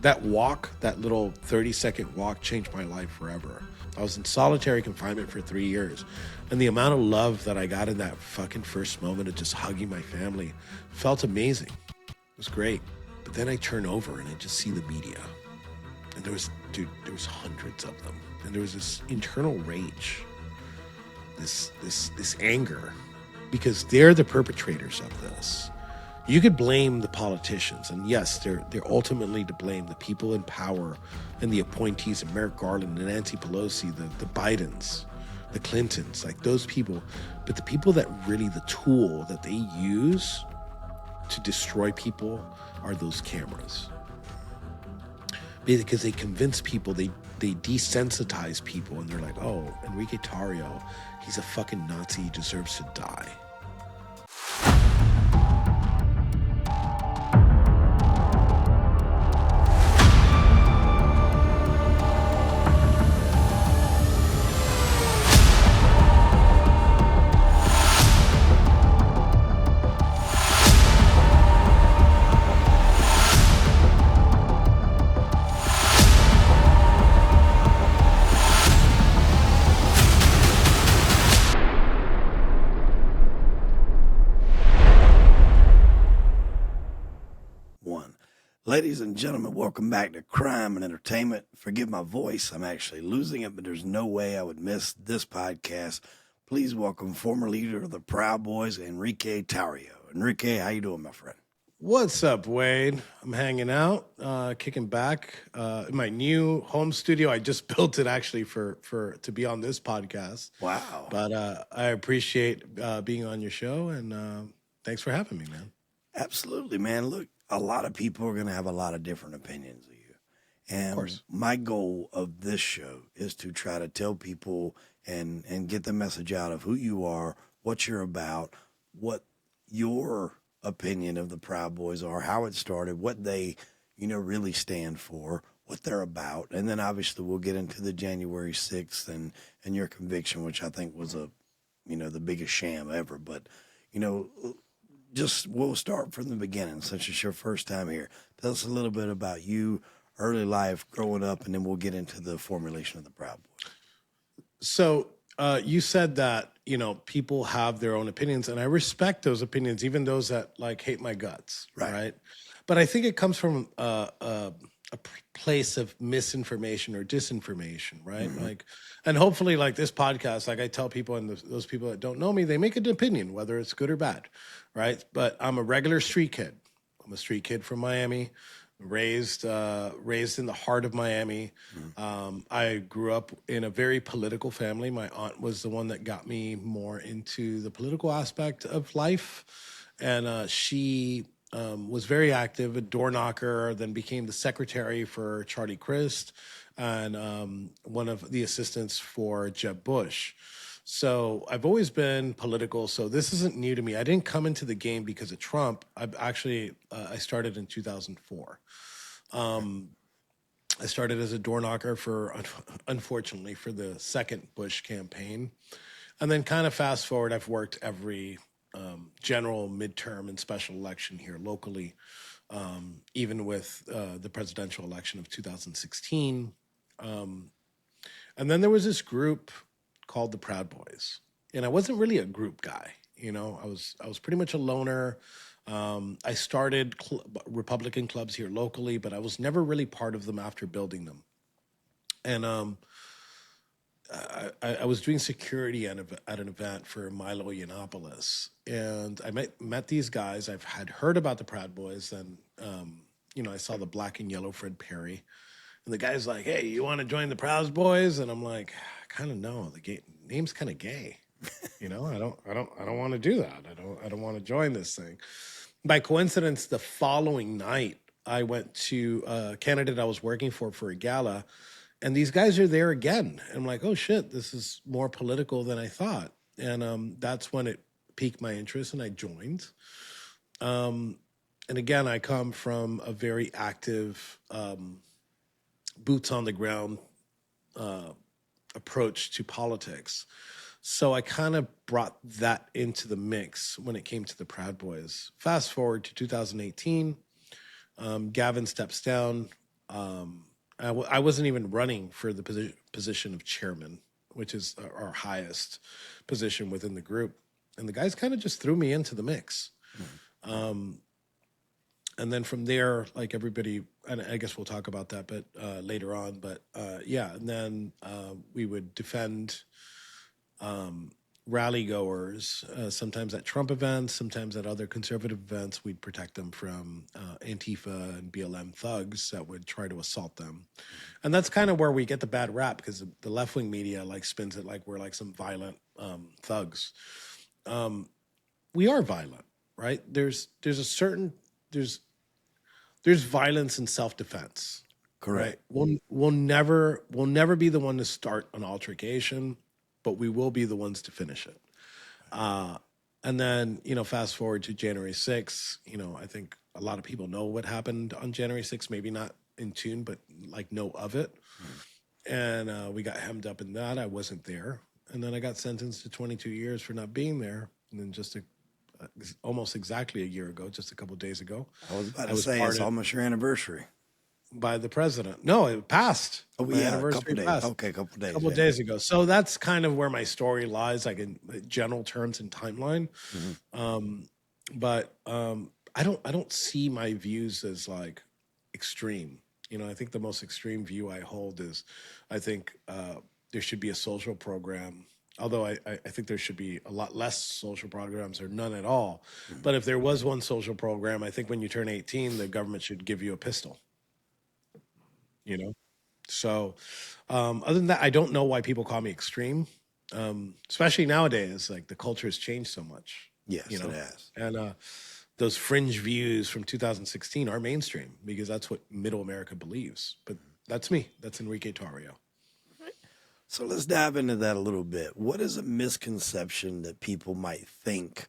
That walk, that little 30-second walk, changed my life forever. I was in solitary confinement for 3 years. And the amount of love that I got in that fucking first moment of just hugging my family felt amazing. It was great. But then I turn over and I just see the media. And there was hundreds of them. And there was this internal rage, this anger, because they're the perpetrators of this. You could blame the politicians, and yes, they're ultimately to blame. The people in power and the appointees of Merrick Garland and Nancy Pelosi, the Bidens, the Clintons, like those people. But the people that really, the tool that they use to destroy people are those cameras. Because they convince people, they desensitize people, and they're like, oh, Enrique Tarrio, he's a fucking Nazi, he deserves to die. Ladies and gentlemen, welcome back to Crime and Entertainment. Forgive my voice. I'm actually losing it, but there's no way I would miss this podcast. Please welcome former leader of the Proud Boys, Enrique Tarrio. Enrique, how you doing, my friend? What's up, Wade? I'm hanging out, kicking back in my new home studio. I just built it actually for to be on this podcast. Wow. But I appreciate being on your show, and thanks for having me, man. Absolutely, man. Look, a lot of people are going to have a lot of different opinions of you. And my goal of this show is to try to tell people and get the message out of who you are, what you're about, what your opinion of the Proud Boys are, how it started, what they, really stand for, what they're about. And then obviously we'll get into the January 6th and your conviction, which I think was the biggest sham ever. But, we'll start from the beginning since it's your first time here. Tell us a little bit about you, early life, growing up, and then we'll get into the formulation of the Proud Boys. So you said that, people have their own opinions, and I respect those opinions, even those that like hate my guts, right? But I think it comes from a place of misinformation or disinformation, right? Mm-hmm. And hopefully, like this podcast, like I tell people, and those people that don't know me, they make an opinion, whether it's good or bad, right? But I'm a regular street kid. I'm a street kid from Miami, raised in the heart of Miami. I grew up in a very political family. My aunt was the one that got me more into the political aspect of life, and she was very active, a door knocker, then became the secretary for Charlie Crist and one of the assistants for Jeb Bush. So I've always been political. So this isn't new to me. I didn't come into the game because of Trump. I started in 2004. I started as a door knocker unfortunately, for the second Bush campaign. And then kind of fast forward, I've worked every general, midterm, and special election here locally, even with the presidential election of 2016. And then there was this group called the Proud Boys. And I wasn't really a group guy. I was pretty much a loner. I started Republican clubs here locally, but I was never really part of them after building them. And I was doing security at an event for Milo Yiannopoulos, and I met these guys. I've had heard about the Proud Boys, and I saw the black and yellow Fred Perry, and the guy's like, "Hey, you want to join the Proud Boys?" And I'm like, "I kind of know the name's kind of gay, I don't want to do that. I don't want to join this thing." By coincidence, the following night, I went to a candidate I was working for a gala, and these guys are there again. And I'm like, oh shit, this is more political than I thought. And that's when it piqued my interest, and I joined. And again, I come from a very active, boots on the ground approach to politics. So I kind of brought that into the mix when it came to the Proud Boys. Fast forward to 2018, Gavin steps down. I wasn't even running for the position of chairman, which is our highest position within the group. And the guys kind of just threw me into the mix. And then from there, like everybody, and I guess we'll talk about that, but later on. But yeah, and then we would defend rally goers, sometimes at Trump events, sometimes at other conservative events. We'd protect them from Antifa and BLM thugs that would try to assault them. And that's kind of where we get the bad rap, because the left wing media like spins it like we're like some violent thugs. We are violent, right? There's violence in self defense. Correct. Right? We'll never be the one to start an altercation, but we will be the ones to finish it. And then, fast forward to January 6th, I think a lot of people know what happened on January 6th, maybe not in tune, but like know of it. And we got hemmed up in that. I wasn't there. And then I got sentenced to 22 years for not being there. And then just almost exactly a year ago, just a couple of days ago, I was about to say, it's almost your anniversary. By the president. No, it passed. Oh, My yeah, anniversary a couple days. passed. Okay, a couple days. A couple days ago. So that's kind of where my story lies, like in general terms and timeline. But I don't see my views as like extreme. I think the most extreme view I hold is, I think there should be a social program. Although I think there should be a lot less social programs or none at all. But if there was one social program, I think when you turn 18, the government should give you a pistol. So other than that, I don't know why people call me extreme, especially nowadays. Like the culture has changed so much. Yes, it has. And those fringe views from 2016 are mainstream because that's what middle America believes. But that's me. That's Enrique Tarrio. So let's dive into that a little bit. What is a misconception that people might think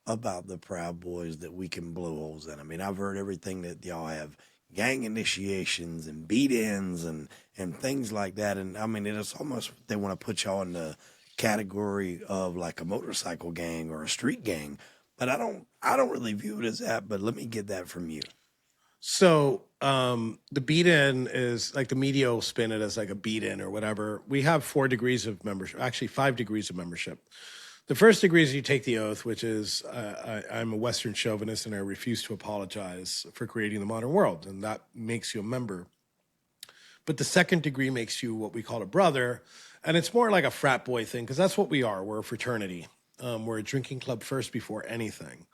about the Proud Boys that we can blow holes in? I mean, I've heard everything that y'all have gang initiations and beat-ins and things like that. And I mean, it's almost, they want to put y'all in the category of like a motorcycle gang or a street gang. But I don't really view it as that, but let me get that from you. So the beat-in is like the media will spin it as like a beat-in or whatever. We have 4 degrees of membership, actually 5 degrees of membership. The first degree is you take the oath, which is I'm a Western chauvinist and I refuse to apologize for creating the modern world. And that makes you a member. But the second degree makes you what we call a brother. And it's more like a frat boy thing because that's what we are. We're a fraternity. We're a drinking club first before anything.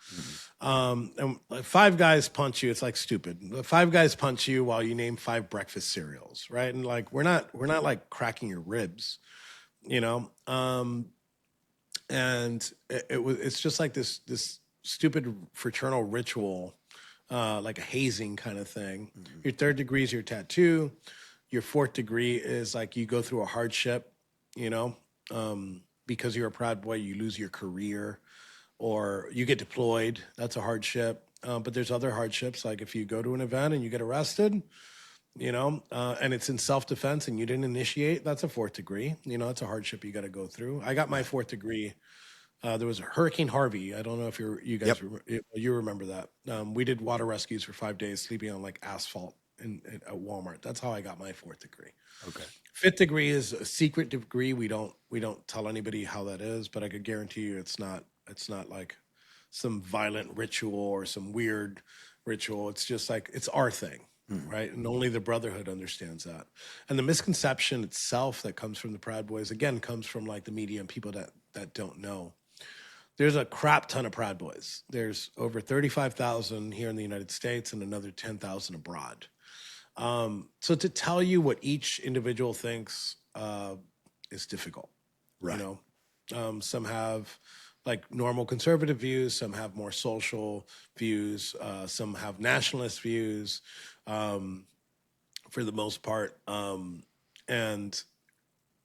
And 5 guys punch you. It's like stupid. 5 guys punch you while you name 5 breakfast cereals, right? And like we're not like cracking your ribs, And it's just like this stupid fraternal ritual, like a hazing kind of thing. Your 3rd degree is your tattoo. Your 4th degree is like you go through a hardship, because you're a Proud Boy, you lose your career or you get deployed. That's a hardship. But there's other hardships, like if you go to an event and you get arrested, and it's in self-defense and you didn't initiate, that's a 4th degree. It's a hardship you got to go through. I got my 4th degree. There was a Hurricane Harvey. I don't know if you guys you remember that. We did water rescues for 5 days, sleeping on like asphalt at Walmart. That's how I got my 4th degree. Okay. 5th degree is a secret degree. We don't tell anybody how that is, but I could guarantee you it's not like some violent ritual or some weird ritual. It's just like it's our thing. Right. And only the Brotherhood understands that. And the misconception itself that comes from the Proud Boys, again, comes from like the media and people that don't know. There's a crap ton of Proud Boys. There's over 35,000 here in the United States and another 10,000 abroad. So to tell you what each individual thinks is difficult. Right. Some have like normal conservative views, some have more social views, some have nationalist views. For the most part. And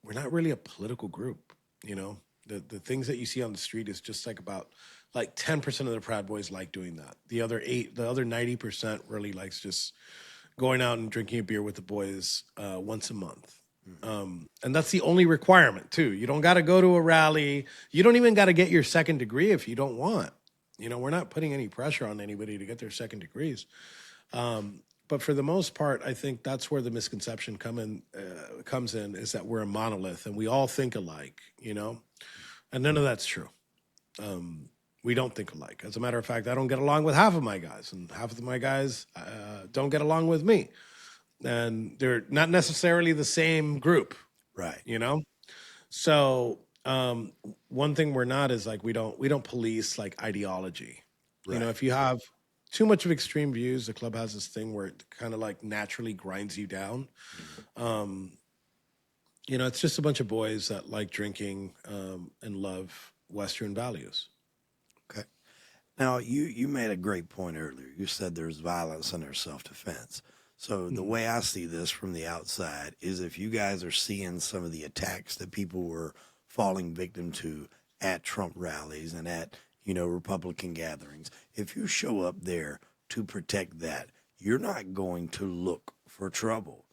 we're not really a political group, The things that you see on the street is just like about like 10% of the Proud Boys like doing that. The other 90% really likes just going out and drinking a beer with the boys once a month. And that's the only requirement too. You don't got to go to a rally. You don't even got to get your 2nd degree if you don't want. We're not putting any pressure on anybody to get their 2nd degrees. But for the most part, I think that's where the misconception comes in is that we're a monolith and we all think alike, and none of that's true. We don't think alike. As a matter of fact, I don't get along with half of my guys, and half of my guys don't get along with me, and they're not necessarily the same group, Right. So one thing we're not is like we don't police like ideology. Right. If you have too much of extreme views, the club has this thing where it kind of like naturally grinds you down. Um, it's just a bunch of boys that like drinking and love Western values. Okay. Now, you made a great point earlier. You said there's violence and there's self-defense. So the way I see this from the outside is if you guys are seeing some of the attacks that people were falling victim to at Trump rallies and at, Republican gatherings, if you show up there to protect that, you're not going to look for trouble.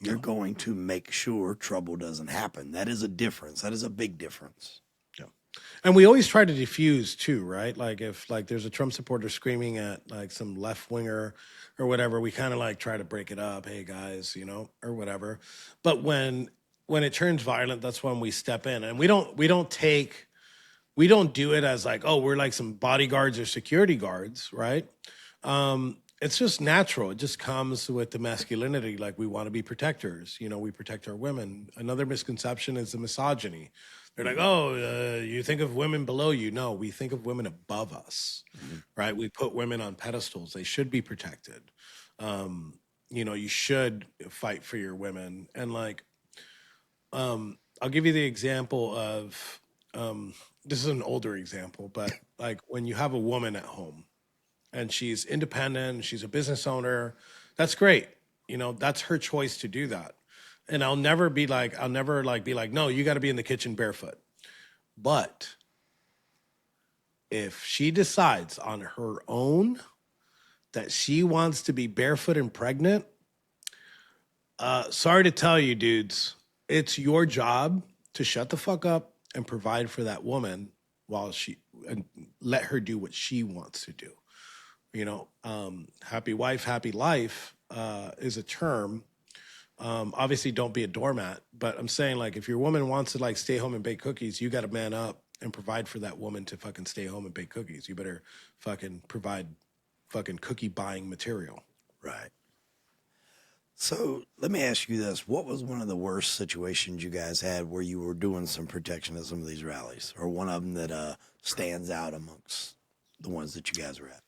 You're going to make sure trouble doesn't happen. That is a difference. That is a big difference. And we always try to diffuse too, right? Like if like there's a Trump supporter screaming at like some left winger or whatever, we kind of like try to break it up. Hey guys, or whatever. But when it turns violent, that's when we step in, and we don't do it as like, oh, we're like some bodyguards or security guards, right? It's just natural. It just comes with the masculinity. Like we want to be protectors. We protect our women. Another misconception is the misogyny. They're like, oh, you think of women below you. No, we think of women above us, right? We put women on pedestals. They should be protected. You should fight for your women. And like, I'll give you the example of, this is an older example, but like when you have a woman at home and she's independent, she's a business owner, that's great. That's her choice to do that. And I'll never be like, no, you got to be in the kitchen barefoot. But if she decides on her own that she wants to be barefoot and pregnant, sorry to tell you, dudes, it's your job to shut the fuck up and provide for that woman and let her do what she wants to do. Happy wife, happy life is a term. Obviously don't be a doormat, but I'm saying like if your woman wants to like stay home and bake cookies, you got to man up and provide for that woman to fucking stay home and bake cookies. You better fucking provide fucking cookie buying material. Right. So let me ask you this. What was one of the worst situations you guys had where you were doing some protection at some of these rallies, or one of them that stands out amongst the ones that you guys were at?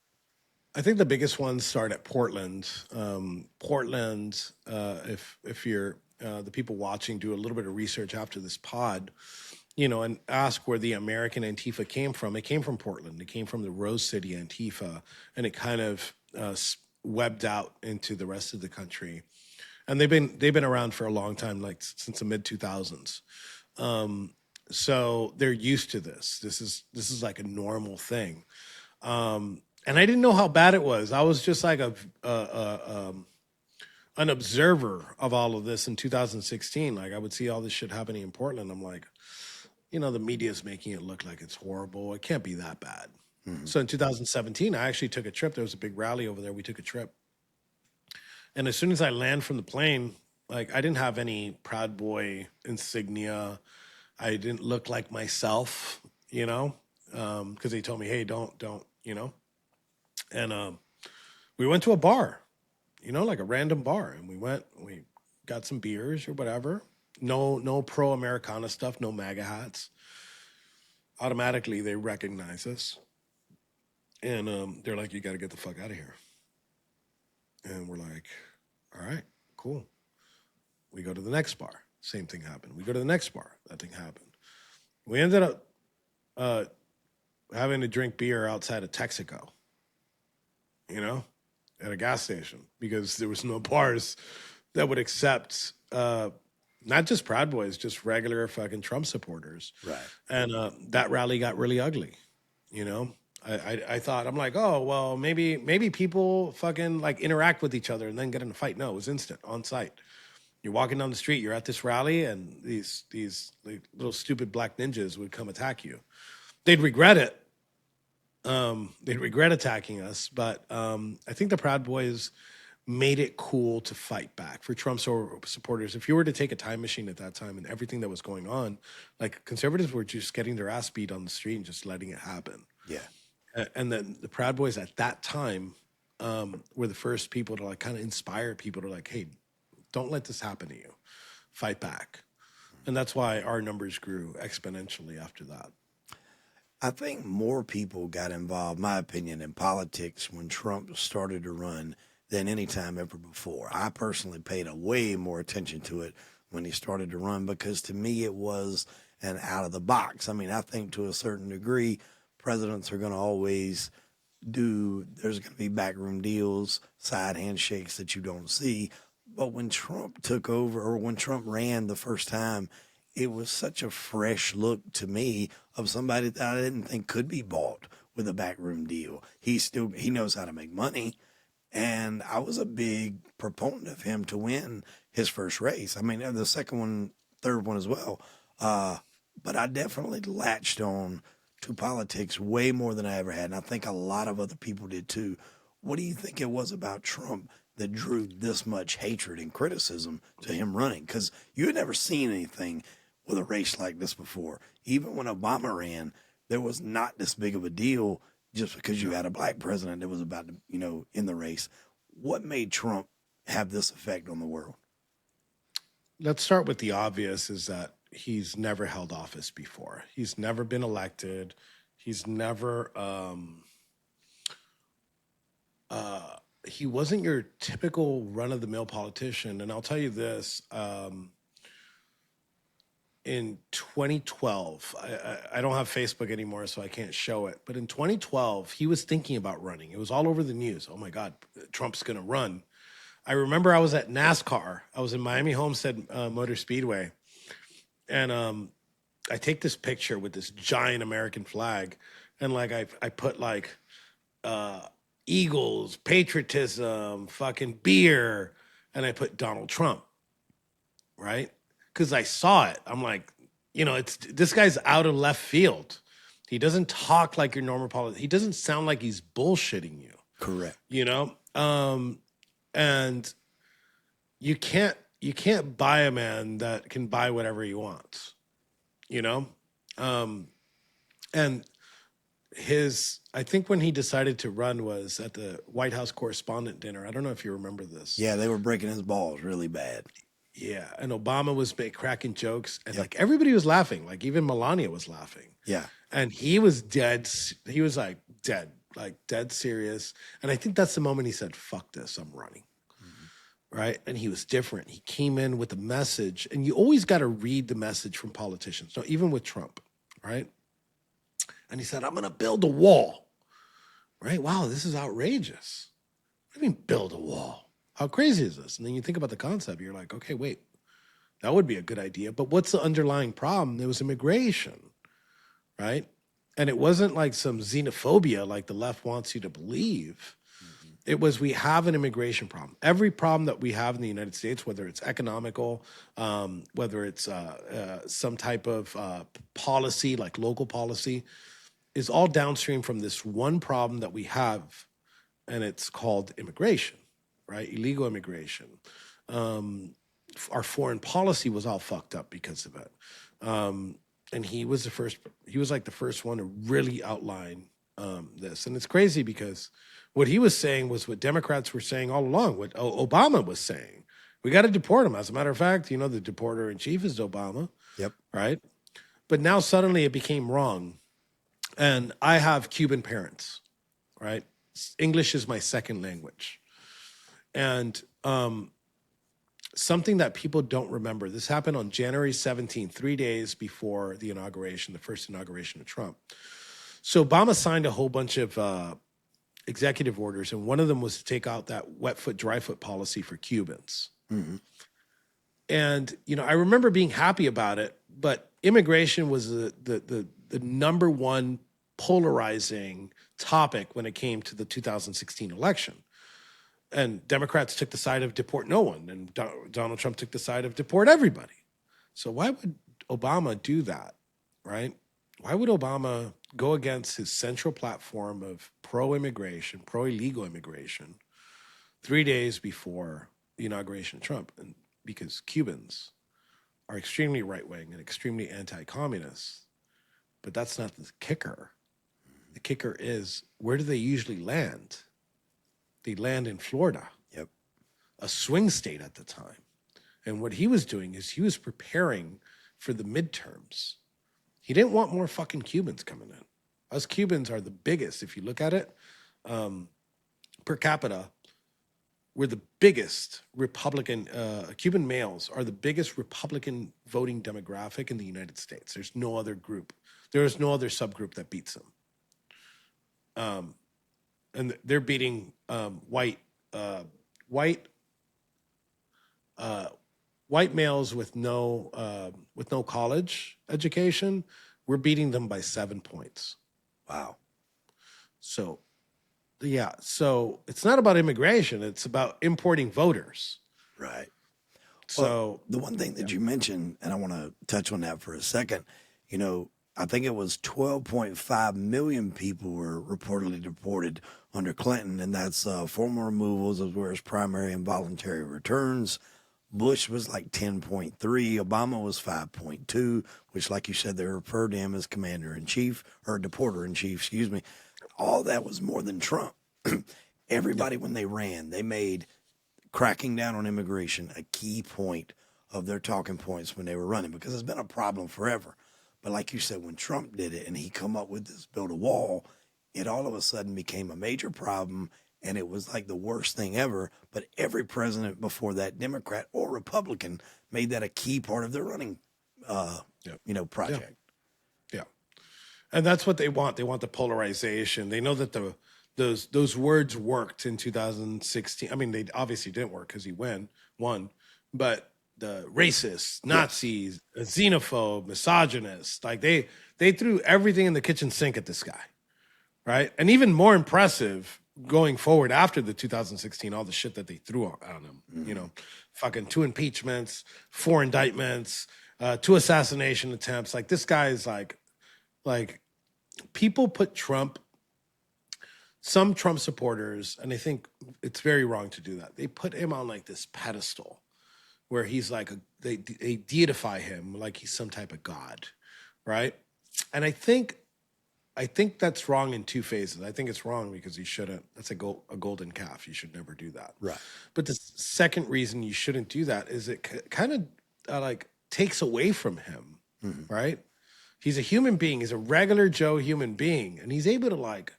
I think the biggest ones start at Portland. Portland, if you're the people watching, do a little bit of research after this pod, and ask where the American Antifa came from. It came from Portland. It came from the Rose City Antifa, and it kind of webbed out into the rest of the country. And they've been around for a long time, like since the mid 2000s. So they're used to this. This is like a normal thing. And I didn't know how bad it was. I was just like an observer of all of this in 2016. Like I would see all this shit happening in Portland. I'm like, the media's making it look like it's horrible. It can't be that bad. Mm-hmm. So in 2017, I actually took a trip. There was a big rally over there. We took a trip. And as soon as I land from the plane, like I didn't have any Proud Boy insignia. I didn't look like myself, because they told me, hey, don't, And we went to a bar, like a random bar. And we got some beers or whatever. No pro-Americana stuff, no MAGA hats. Automatically, they recognize us. And they're like, you got to get the fuck out of here. And we're like, all right, cool. We go to the next bar. Same thing happened. We go to the next bar. That thing happened. We ended up having to drink beer outside of Texaco, at a gas station, because there was no bars that would accept not just Proud Boys, just regular fucking Trump supporters. Right. And that rally got really ugly, I thought, I'm like, oh, well, maybe people fucking like interact with each other and then get in a fight. No, it was instant, on site. You're walking down the street, you're at this rally, and these like, little stupid black ninjas would come attack you. They'd regret it. They'd regret attacking us, but I think the Proud Boys made it cool to fight back for Trump supporters. If you were to take a time machine at that time and everything that was going on, like conservatives were just getting their ass beat on the street and just letting it happen. Yeah. And then the Proud Boys at that time were the first people to like kind of inspire people to like, hey, don't let this happen to you. Fight back. And that's why our numbers grew exponentially after that. I think more people got involved, my opinion, in politics when Trump started to run than any time ever before. I personally paid a way more attention to it when he started to run because to me it was an out of the box. I mean, I think to a certain degree, presidents are going to always there's going to be backroom deals, side handshakes that you don't see. But when Trump took over or when Trump ran the first time, it was such a fresh look to me of somebody that I didn't think could be bought with a backroom deal. He knows how to make money. And I was a big proponent of him to win his first race. I mean, the second one, third one as well. But I definitely latched on to politics way more than I ever had. And I think a lot of other people did too. What do you think it was about Trump that drew this much hatred and criticism to him running? Because you had never seen anything with a race like this before. Even when Obama ran, there was not this big of a deal just because you had a black president that was about to, in the race. What made Trump have this effect on the world? Let's start with the obvious is that he's never held office before. He's never been elected. He's never he wasn't your typical run-of-the-mill politician. And I'll tell you this, in 2012, I don't have Facebook anymore, so I can't show it. But in 2012, he was thinking about running. It was all over the news. Oh my God, Trump's going to run. I remember I was at NASCAR. I was in Miami Homestead Motor Speedway. And I take this picture with this giant American flag. And like I put like Eagles, patriotism, fucking beer. And I put Donald Trump, right? Because I saw it. I'm like, this guy's out of left field. He doesn't talk like your normal politician. He doesn't sound like he's bullshitting you. Correct. And you can't buy a man that can buy whatever he wants, and I think when he decided to run was at the White House Correspondent Dinner. I don't know if you remember this. Yeah, they were breaking his balls really bad. Yeah, and Obama was cracking jokes, and like everybody was laughing. Like even Melania was laughing. Yeah, and he was dead. He was like dead serious. And I think that's the moment he said, "Fuck this, I'm running." Right? And he was different. He came in with a message, and you always got to read the message from politicians. So even with Trump, right? And he said, "I'm going to build a wall." Right? Wow, this is outrageous. What do you mean build a wall? How crazy is this? And then you think about the concept. You're like, okay, wait, that would be a good idea. But what's the underlying problem? It was immigration, right? And it wasn't like some xenophobia like the left wants you to believe. It was we have an immigration problem. Every problem that we have in the United States, whether it's economical, whether it's some type of policy like local policy, is all downstream from this one problem that we have, and it's called immigration, right? Illegal immigration. Our foreign policy was all fucked up because of it. And he was like the first one to really outline this. And it's crazy because what he was saying was what Democrats were saying all along, what Obama was saying. We got to deport him. As a matter of fact, the deporter in chief is Obama. Yep. Right? But now suddenly it became wrong. And I have Cuban parents, right? English is my second language. And something that people don't remember, this happened on January 17th, 3 days before the first inauguration of Trump. So Obama signed a whole bunch of executive orders, and one of them was to take out that wet foot, dry foot policy for Cubans. Mm-hmm. And, I remember being happy about it, but immigration was the number one polarizing topic when it came to the 2016 election. And Democrats took the side of deport no one, and Donald Trump took the side of deport everybody. So why would Obama do that, right? Why would Obama go against his central platform of pro-immigration, pro-illegal immigration, 3 days before the inauguration of Trump, and because Cubans are extremely right wing and extremely anti-communist. But that's not the kicker. The kicker is, where do they usually land? They land in Florida, Yep. a swing state at the time. And what he was doing is he was preparing for the midterms. He didn't want more fucking Cubans coming in. Us Cubans are the biggest. If you look at it, per capita, we're the biggest Republican, Cuban males are the biggest Republican voting demographic in the United States. There's no other group. There is no other subgroup that beats them. And they're beating white males with no college education. We're beating them by 7 points. Wow. So, yeah. So it's not about immigration. It's about importing voters. Right. So Well, the one thing that you mentioned, and I want to touch on that for a second, I think it was 12.5 million people were reportedly deported under Clinton, and that's formal removals as well as primary and voluntary returns. Bush was like 10.3. Obama was 5.2, which, like you said, they referred to him as commander-in-chief, or deporter-in-chief, excuse me. All that was more than Trump. Everybody, when they ran, they made cracking down on immigration a key point of their talking points when they were running, because it's been a problem forever. But like you said, when Trump did it and he come up with this build a wall, it all of a sudden became a major problem, and it was like the worst thing ever. But every president before that, Democrat or Republican, made that a key part of their running, project. yeah. And that's what they want. They want the polarization. They know that those words worked in 2016. I mean, they obviously didn't work because he won, but the racists, Nazis, xenophobe, misogynist, like they threw everything in the kitchen sink at this guy, right? And even more impressive going forward after the 2016, all the shit that they threw on him, fucking 2 impeachments, 4 indictments, 2 assassination attempts. Like this guy is like people put some Trump supporters, and I think it's very wrong to do that. They put him on like this pedestal where he's like, they deify him like he's some type of god, right? And I think that's wrong in 2 phases. I think it's wrong because he shouldn't. That's a golden calf. You should never do that. Right. But the second reason you shouldn't do that is it kind of like takes away from him, right? He's a human being. He's a regular Joe human being, and he's able to like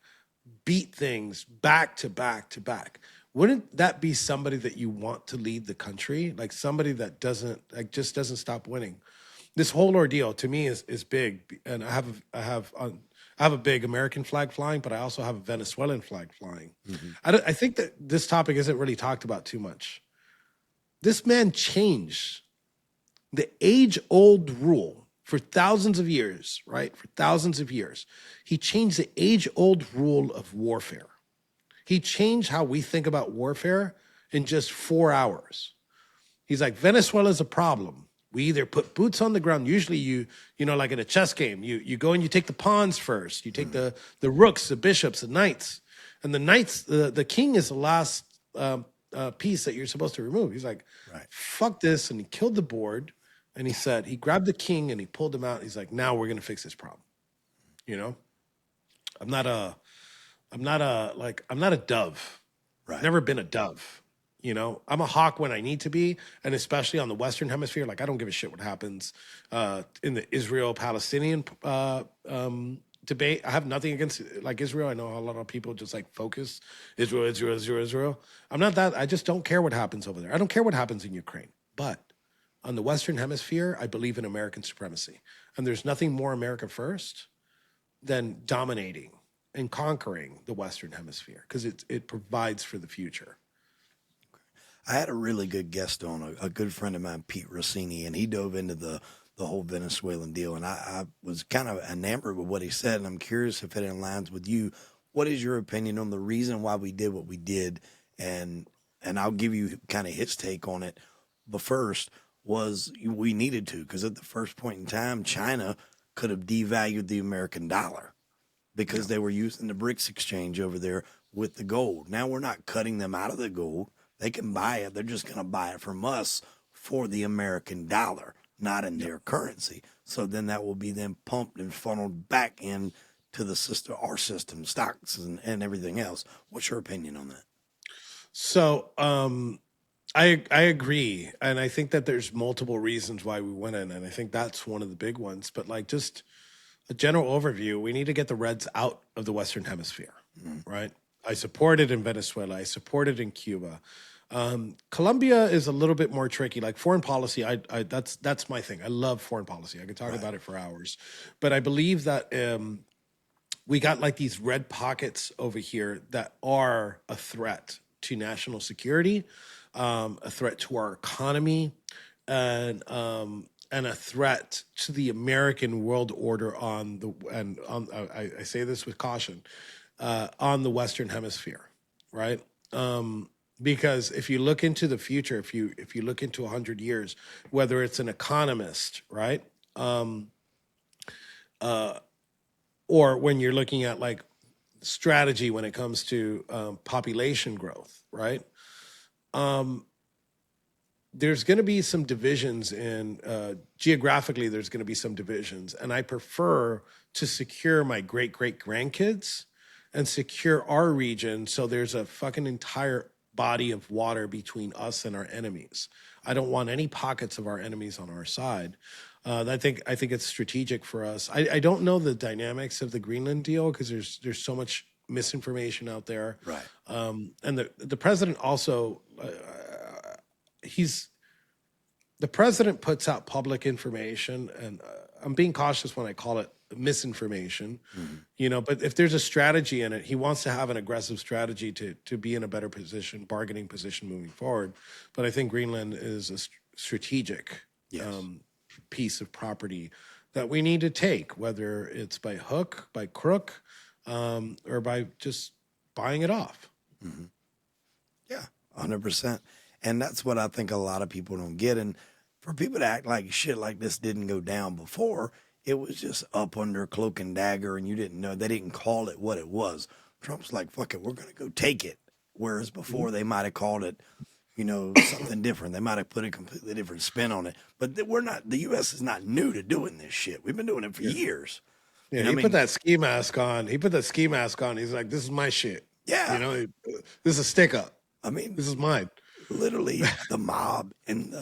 beat things back to back to back. Wouldn't that be somebody that you want to lead the country? Like somebody that just doesn't stop winning. This whole ordeal to me is big, and I have a big American flag flying, but I also have a Venezuelan flag flying. I think that this topic isn't really talked about too much. This man changed the age-old rule for thousands of years, right? For thousands of years. He changed the age-old rule of warfare. He changed how we think about warfare in just 4 hours. He's like, Venezuela's a problem. We either put boots on the ground. Usually you like in a chess game, you go and you take the pawns first. You take the rooks, the bishops, the knights. And the knights, the king is the last piece that you're supposed to remove. He's like, Right. fuck this. And he killed the board. And he said, he grabbed the king and he pulled him out. He's like, now we're going to fix this problem. I'm not a dove. Right. Never been a dove. I'm a hawk when I need to be, and especially on the Western Hemisphere. Like, I don't give a shit what happens in the Israel-Palestinian debate. I have nothing against like Israel. I know a lot of people just like focus Israel. I'm not that. I just don't care what happens over there. I don't care what happens in Ukraine. But on the Western Hemisphere, I believe in American supremacy, and there's nothing more America first than dominating and conquering the Western Hemisphere because it provides for the future. I had a really good guest on, a good friend of mine, Pete Rossini, and he dove into the whole Venezuelan deal. And I was kind of enamored with what he said, and I'm curious if it aligns with you. What is your opinion on the reason why we did what we did? And I'll give you kind of his take on it. But first was we needed to, because at the first point in time, China could have devalued the American dollar because they were using the BRICS exchange over there, with the gold. Now we're not cutting them out of the gold. They can buy it. They're just going to buy it from us for the American dollar, not in their currency. So then that will be then pumped and funneled back in to our system, stocks and everything else. What's your opinion on that? So I agree, and I think that there's multiple reasons why we went in, and I think that's one of the big ones. But like just a general overview, we need to get the Reds out of the Western Hemisphere, right? I supported in Venezuela. I supported in Cuba. Colombia is a little bit more tricky. Like foreign policy, that's my thing. I love foreign policy. I could talk about it for hours, but I believe that we got like these red pockets over here that are a threat to national security, a threat to our economy, and a threat to the American world order I say this with caution, on the Western Hemisphere, right? Because if you look into the future, if you look into 100 years, whether it's an economist, right, or when you're looking at like strategy when it comes to population growth, right? There's going to be some divisions in geographically. There's going to be some divisions, and I prefer to secure my great grandkids and secure our region so there's a fucking entire body of water between us and our enemies. I don't want any pockets of our enemies on our side. I think it's strategic for us. I don't know the dynamics of the Greenland deal because there's so much misinformation out there. Right. And the president also the president puts out public information, and I'm being cautious when I call it misinformation, but if there's a strategy in it, he wants to have an aggressive strategy to be in a better position, bargaining position moving forward. But I think Greenland is a strategic piece of property that we need to take, whether it's by hook, by crook, or by just buying it off. Yeah, 100%. And that's what I think a lot of people don't get. And for people to act like shit like this didn't go down before, it was just up under cloak and dagger, and you didn't know. They didn't call it what it was. Trump's like, fuck it, we're going to go take it. Whereas before they might have called it, something different. They might have put a completely different spin on it. But the U.S. is not new to doing this shit. We've been doing it for years. Yeah, he put that ski mask on. He's like, this is my shit. Yeah. This is a stick up. I mean, this is mine. Literally, the mob and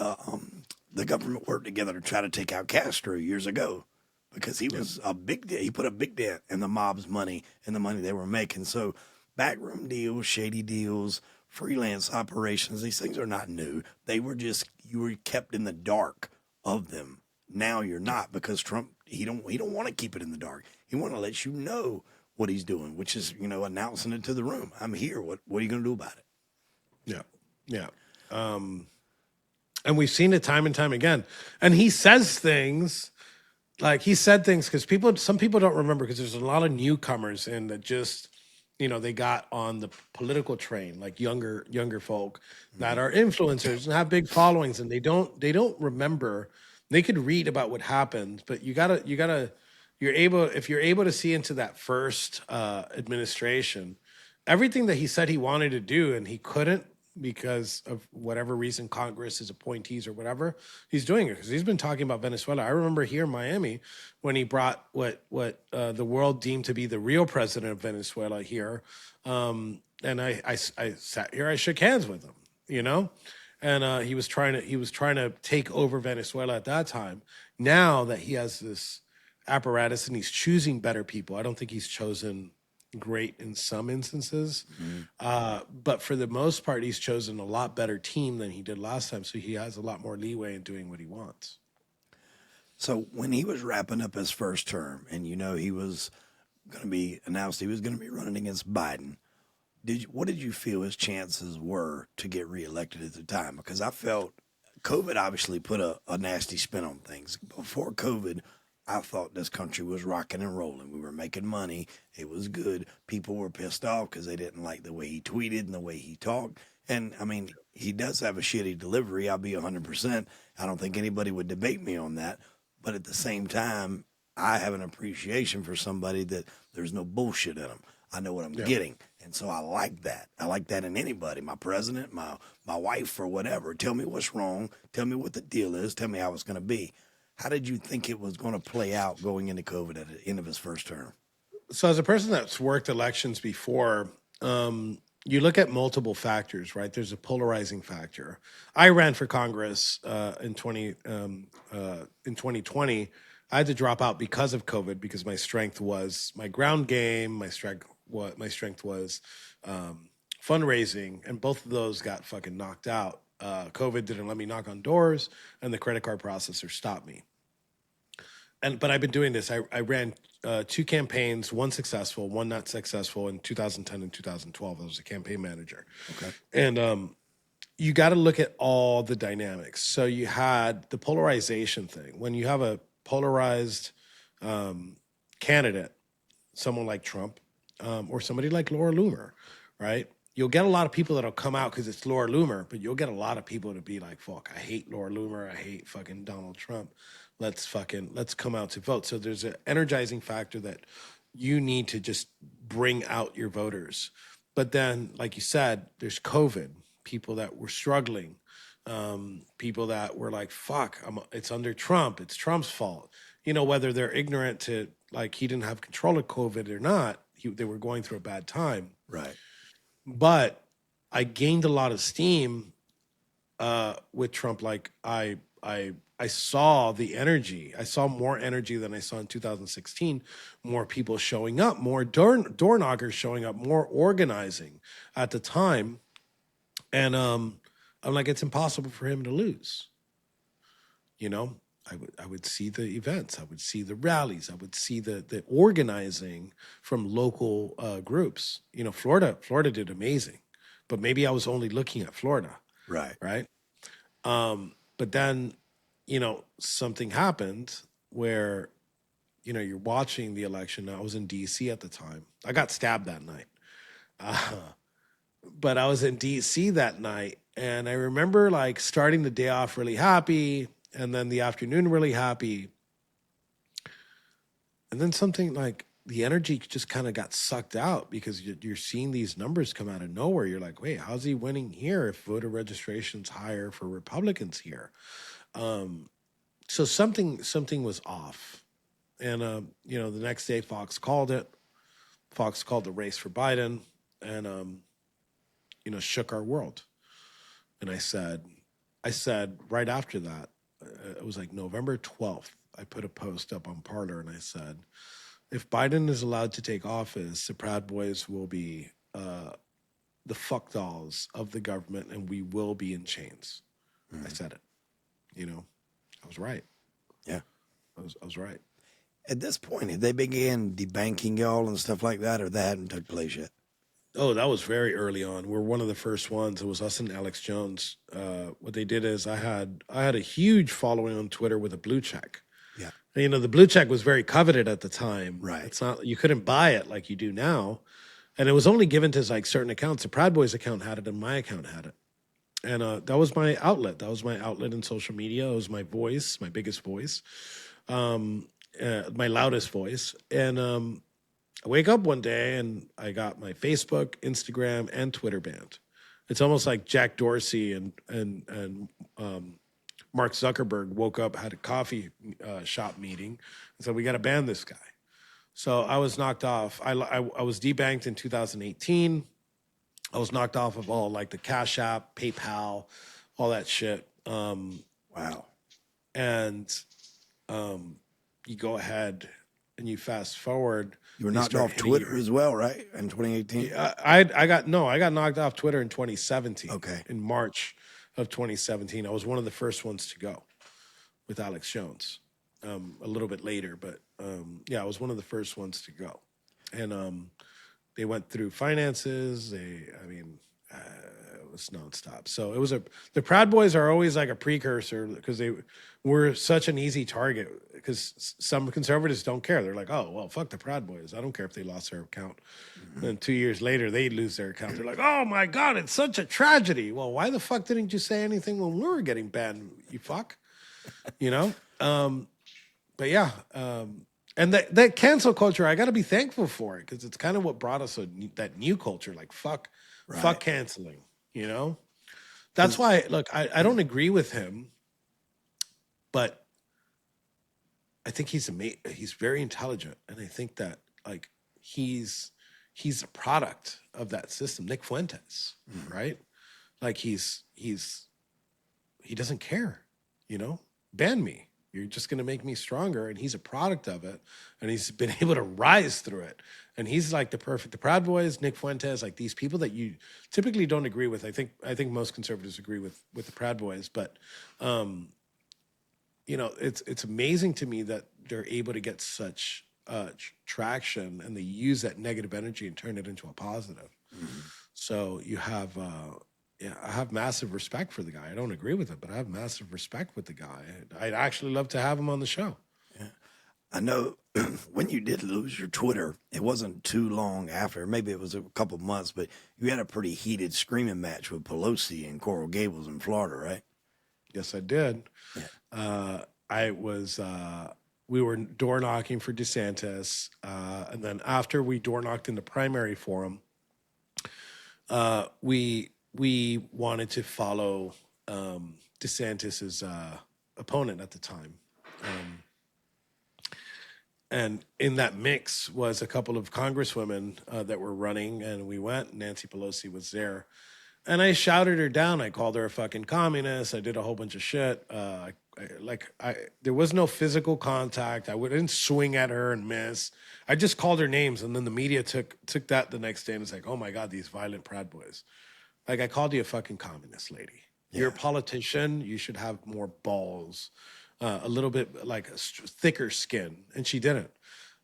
the government worked together to try to take out Castro years ago because he was he put a big dent in the mob's money and the money they were making. So backroom deals, shady deals, freelance operations, these things are not new. You were kept in the dark of them. Now you're not, because Trump, he don't want to keep it in the dark. He want to let you know what he's doing, which is, announcing it to the room. I'm here. What are you going to do about it? Yeah. And we've seen it time and time again. And he says things because some people don't remember, because there's a lot of newcomers in that just, they got on the political train, like younger if influencers and have big followings, and they don't remember. They could read about what happened, but if you're able to see into that first administration, everything that he said he wanted to do and he couldn't because of whatever reason, Congress, his appointees or whatever, he's doing it because he's been talking about Venezuela. I remember here in Miami when he brought what the world deemed to be the real president of Venezuela here, and I sat here, I shook hands with him, and he was trying to take over Venezuela at that time. Now that he has this apparatus and he's choosing better people, I don't think he's chosen great in some instances, but for the most part, he's chosen a lot better team than he did last time. So he has a lot more leeway in doing what he wants. So when he was wrapping up his first term, and he was going to be announced he was going to be running against Biden, what did you feel his chances were to get reelected at the time? Because I felt COVID obviously put a nasty spin on things. Before COVID, I thought this country was rocking and rolling. We were making money. It was good. People were pissed off because they didn't like the way he tweeted and the way he talked. And, I mean, he does have a shitty delivery. I'll be 100%. I don't think anybody would debate me on that. But at the same time, I have an appreciation for somebody that there's no bullshit in them. I know what I'm getting. And so I like that. I like that in anybody, my president, my wife, or whatever. Tell me what's wrong. Tell me what the deal is. Tell me how it's going to be. How did you think it was going to play out going into COVID at the end of his first term? So as a person that's worked elections before, you look at multiple factors, right? There's a polarizing factor. I ran for Congress in 2020. I had to drop out because of COVID because my strength was my ground game. My strength was fundraising, and both of those got fucking knocked out. COVID didn't let me knock on doors, and the credit card processor stopped me. But I've been doing this. I ran 2 campaigns, one successful, one not successful in 2010 and 2012. I was a campaign manager. Okay. And you got to look at all the dynamics. So you had the polarization thing. When you have a polarized candidate, someone like Trump or somebody like Laura Loomer, right? You'll get a lot of people that'll come out because it's Laura Loomer, but you'll get a lot of people to be like, fuck, I hate Laura Loomer. I hate fucking Donald Trump. Let's come out to vote. So there's an energizing factor that you need to just bring out your voters. But then, like you said, there's COVID, people that were struggling, people that were like, fuck, it's under Trump. It's Trump's fault. You know, whether they're ignorant to, like, he didn't have control of COVID or not, they were going through a bad time. Right. But I gained a lot of steam with Trump. Like, I saw the energy. I saw more energy than I saw in 2016. More people showing up, more door knockers showing up, more organizing at the time. And I'm like, it's impossible for him to lose. You know, I would see the events. I would see the rallies. I would see the organizing from local groups. You know, Florida did amazing. But maybe I was only looking at Florida. Right. Right. But then, you know, something happened where, you know, you're watching the election. I was in D.C. at the time. I got stabbed that night. But I was in D.C. that night. And I remember, like, starting the day off really happy and then the afternoon really happy. And then something like the energy just kind of got sucked out because you're seeing these numbers come out of nowhere. You're like, wait, how's he winning here if voter registration's higher for Republicans here? So something was off. And, you know, the next day Fox called it. Fox called the race for Biden and, you know, shook our world. And I said right after that, it was like November 12th, I put a post up on Parler and I said, if Biden is allowed to take office, the Proud Boys will be the fuck dolls of the government and we will be in chains. I said it. You know, I was right. Yeah. I was right. At this point, had they began debanking y'all and stuff like that, or that hadn't took place yet? Oh, that was very early on. We're one of the first ones. It was us and Alex Jones. What they did is I had a huge following on Twitter with a blue check. Yeah. And, you know, the blue check was very coveted at the time. Right. It's not, you couldn't buy it like you do now. And it was only given to like certain accounts. The Proud Boys account had it and my account had it. And that was my outlet. That was my outlet in social media. It was my voice, my biggest voice, my loudest voice. And I wake up one day and I got my Facebook, Instagram, and Twitter banned. It's almost like Jack Dorsey and Mark Zuckerberg woke up, had a coffee shop meeting, and said, we got to ban this guy. So I was knocked off. I was debanked in 2018. I was knocked off of all like the Cash App, PayPal, all that shit. Wow. And you go ahead and you fast forward. You were knocked off Twitter as well, right? In 2018? I got knocked off Twitter in 2017. Okay. In March of 2017. I was one of the first ones to go with Alex Jones. A little bit later, but yeah, I was one of the first ones to go. And they went through finances. It was nonstop. So it was the Proud Boys are always like a precursor because they were such an easy target because some conservatives don't care. They're like, oh, well, fuck the Proud Boys. I don't care if they lost their account. Mm-hmm. And 2 years later, they lose their account. They're like, oh my God, it's such a tragedy. Well, why the fuck didn't you say anything when we were getting banned, you fuck? You know? But yeah, And that cancel culture, I got to be thankful for it because it's kind of what brought us that new culture, like fuck Right. canceling. You know, that's 'Cause- why. Look, I don't agree with him, but I think he's very intelligent, and I think that like he's he's a product of that system. Nick Fuentes, Mhm. right? Like he doesn't care, you know? Ban me. You're just going to make me stronger. And he's a product of it. And he's been able to rise through it. And he's like the Proud Boys, Nick Fuentes, like these people that you typically don't agree with. I think most conservatives agree with the Proud Boys, but um, it's amazing to me that they're able to get such traction and they use that negative energy and turn it into a positive. Mhm. So you have, yeah, I have massive respect for the guy. I don't agree with it, but I have massive respect with the guy. I'd actually love to have him on the show. Yeah. I know when you did lose your Twitter, it wasn't too long after. Maybe it was a couple months, but you had a pretty heated screaming match with Pelosi in Coral Gables in Florida, right? Yes, I did. Yeah. I was. We were door knocking for DeSantis, and then after we door knocked in the primary for him, we wanted to follow DeSantis's opponent at the time. Um, And in that mix was a couple of congresswomen that were running, and we went. Nancy Pelosi was there, and I shouted her down. I called her a fucking communist. I did a whole bunch of shit. There was no physical contact. I didn't swing at her and miss. I just called her names, and then the media took that the next day and was like, "Oh my god, these violent Proud Boys!" Like I called you a fucking communist, lady. You're a Yeah. politician. You should have more balls, a little bit like a thicker skin, and she didn't.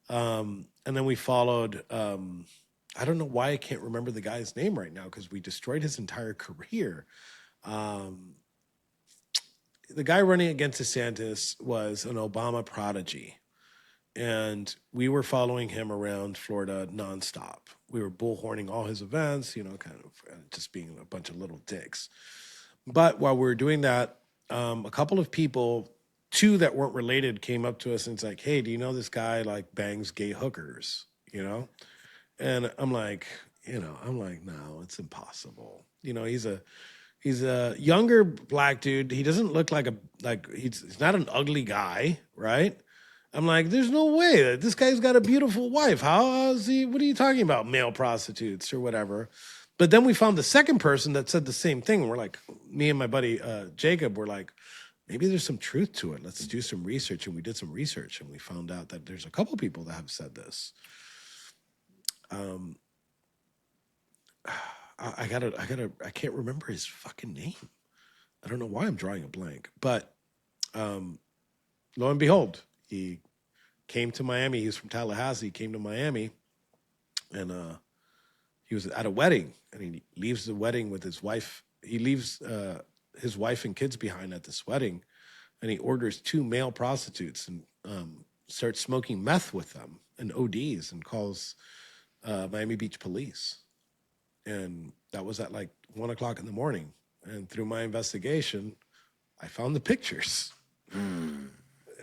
And then we followed. I don't know why I can't remember the guy's name right now because we destroyed his entire career. Um, the guy running against DeSantis was an Obama prodigy, and we were following him around Florida nonstop. We were bullhorning all his events, kind of just being a bunch of little dicks. But while we were doing that, a couple of people, two that weren't related, came up to us and it's like, "Hey, do you know this guy like bangs gay hookers?" You know, and I'm like, no, it's impossible. He's a younger black dude. He doesn't look he's not an ugly guy, right? I'm like, there's no way that this guy's got a beautiful wife. How is he? What are you talking about? Male prostitutes or whatever. But then we found the second person that said the same thing. We're like, me and my buddy Jacob were like, maybe there's some truth to it. Let's do some research. And we did some research and we found out that there's a couple people that have said this. Um, I can't remember his fucking name. I don't know why I'm drawing a blank. But um, lo and behold, he came to Miami. He was from Tallahassee. He came to Miami, and he was at a wedding, and he leaves the wedding with his wife. He leaves his wife and kids behind at this wedding, and he orders two male prostitutes and starts smoking meth with them and ODs and calls Miami Beach police. And that was at like 1 o'clock in the morning. And through my investigation, I found the pictures. Mm.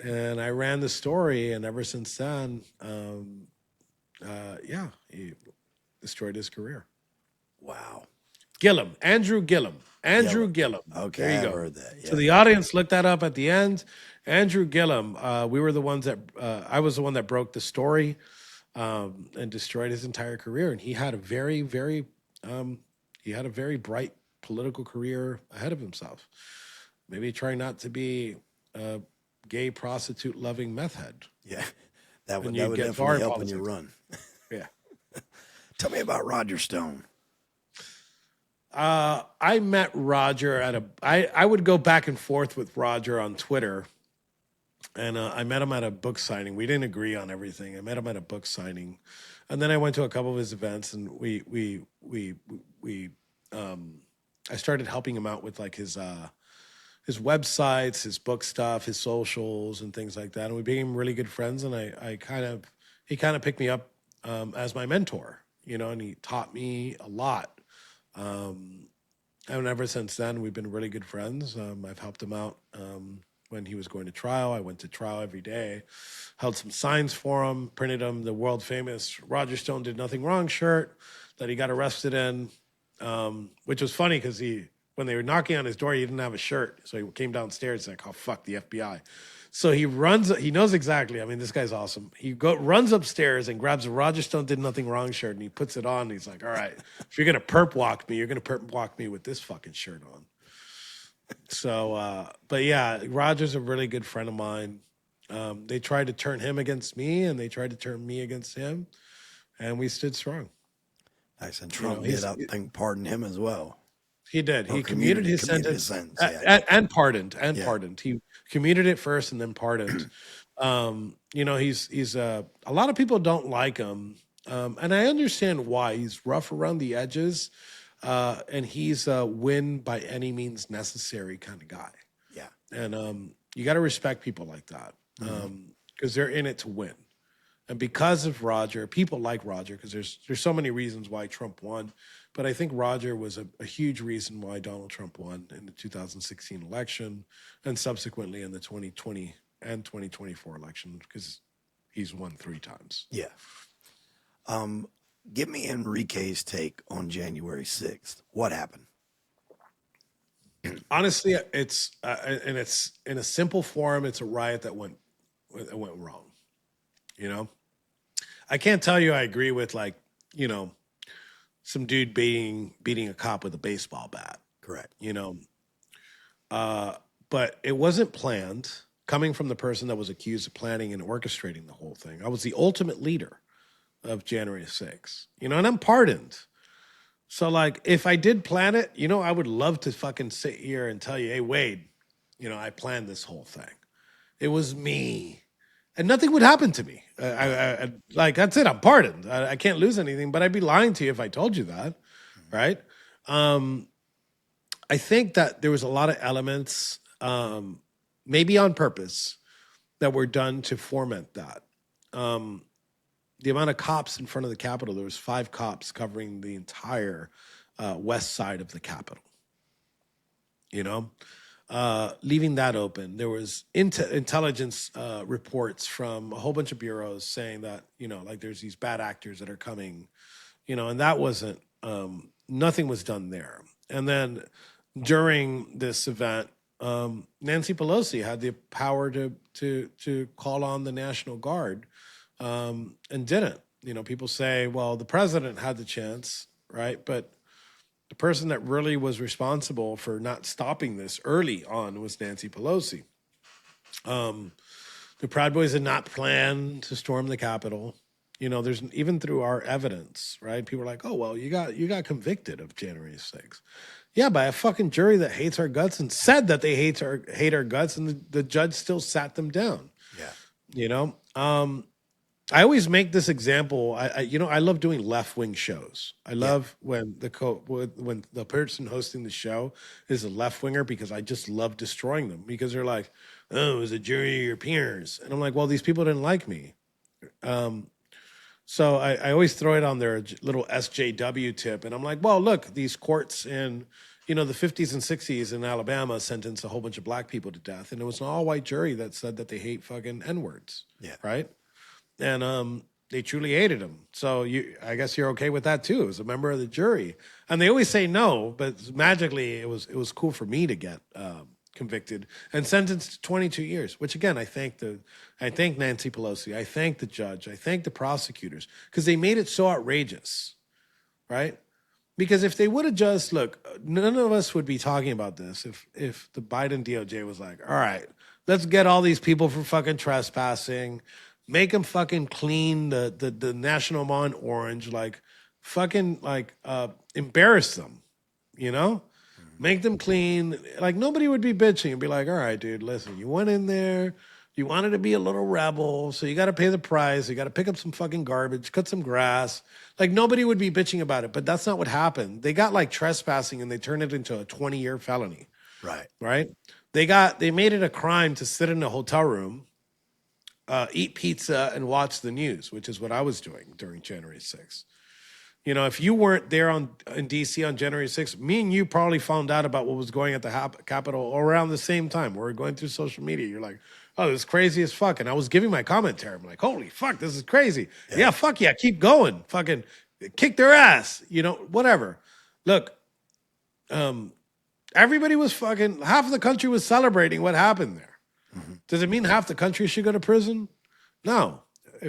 And I ran the story, and ever since then, yeah, he destroyed his career. Wow. Andrew Gillum. Andrew Yellow. Gillum. There Okay, you I've go. heard that. So Yeah. the audience looked that up at the end. Andrew Gillum. We were the ones that I was the one that broke the story and destroyed his entire career. And he had a um, very bright political career ahead of himself. Maybe trying not to be a gay prostitute loving meth head, Yeah. That and would that you'd would get far definitely in help in your politics. run. Yeah. Tell me about Roger Stone. I met Roger I would go back and forth with Roger on Twitter, and I met him at a book signing. We didn't agree on everything. I met him at a book signing, and then I went to a couple of his events, and we I started helping him out with like his websites, his book stuff, his socials, and things like that. And we became really good friends. And he kind of picked me up as my mentor, and he taught me a lot. Um, and ever since then, we've been really good friends. I've helped him out. when he was going to trial. I went to trial every day, held some signs for him, printed him the world famous Roger Stone did nothing wrong shirt that he got arrested in, which was funny because when they were knocking on his door, he didn't have a shirt. So he came downstairs like, oh, fuck the FBI. So he knows exactly. I mean, this guy's awesome. He runs upstairs and grabs a Roger Stone did nothing wrong shirt and he puts it on. And he's like, all right, if you're going to perp walk me, you're going to perp walk me with this fucking shirt on. So, but yeah, Roger's a really good friend of mine. They tried to turn him against me and they tried to turn me against him. And we stood strong. Nice. And Trump did, I think, pardon him as well. He did. He commuted his sentence yeah. and pardoned. He commuted it first and then pardoned. He's a lot of people don't like him, and I understand why. He's rough around the edges, and he's a win by any means necessary kind of guy. Yeah, and you got to respect people like that because they're in it to win. And because of Roger, people like Roger because there's so many reasons why Trump won. But I think Roger was a huge reason why Donald Trump won in the 2016 election and subsequently in the 2020 and 2024 election because he's won 3 times. Yeah. Give me Enrique's take on January 6th. What happened? Honestly, it's in a simple form. It's a riot that went wrong. You know, I can't tell you I agree with some dude beating a cop with a baseball bat. Correct. But it wasn't planned. Coming from the person that was accused of planning and orchestrating the whole thing, I was the ultimate leader of January 6th. And I'm pardoned. So if I did plan it, I would love to fucking sit here and tell you, hey, Wade, I planned this whole thing. It was me. And nothing would happen to me. That's it. I'm pardoned. I can't lose anything, but I'd be lying to you if I told you that, right? I think that there was a lot of elements, maybe on purpose, that were done to foment that. The amount of cops in front of the Capitol, there was 5 cops covering the entire west side of the Capitol. Leaving that open. There was intelligence reports from a whole bunch of bureaus saying that, there's these bad actors that are coming, and that wasn't, nothing was done there. And then during this event, Nancy Pelosi had the power to call on the National Guard and didn't. People say, well, the president had the chance, right? But the person that really was responsible for not stopping this early on was Nancy Pelosi. The Proud Boys had not planned to storm the Capitol. There's even through our evidence, right? People are like, oh, well, you got convicted of January 6th. Yeah, by a fucking jury that hates our guts and said that they hate our guts, and the judge still sat them down. Yeah. I always make this example. I love doing left-wing shows. I love when the person hosting the show is a left-winger because I just love destroying them because they're like, oh, it was a jury of your peers. And I'm like, well, these people didn't like me. So I always throw it on their little SJW tip. And I'm like, well, look, these courts in, the 50s and 60s in Alabama sentenced a whole bunch of black people to death. And it was an all-white jury that said that they hate fucking N-words. Yeah. Right? And they truly hated him. So I guess you're okay with that too, as a member of the jury. And they always say no, but magically it was cool for me to get convicted and sentenced to 22 years. Which again, I thank Nancy Pelosi, I thank the judge, I thank the prosecutors because they made it so outrageous, right? Because if they would have just none of us would be talking about this if the Biden DOJ was like, all right, let's get all these people for fucking trespassing. Make them fucking clean the National Mall in orange, embarrass them, Make them clean. Nobody would be bitching and be like, all right, dude, listen, you went in there, you wanted to be a little rebel, so you got to pay the price, you got to pick up some fucking garbage, cut some grass. Nobody would be bitching about it, but that's not what happened. They got trespassing and they turned it into a 20-year felony. Right. Right? They made it a crime to sit in a hotel room, eat pizza and watch the news, which is what I was doing during January 6th. You know, if you weren't there in DC on January 6th, me and you probably found out about what was going at the Capitol around the same time. We were going through social media. You're like, oh, this is crazy as fuck. And I was giving my commentary. I'm like, holy fuck, this is crazy. Yeah, fuck yeah, keep going. Fucking kick their ass. You know, whatever. Look, everybody was fucking, half of the country was celebrating what happened there. Does it mean half the country should go to prison? No.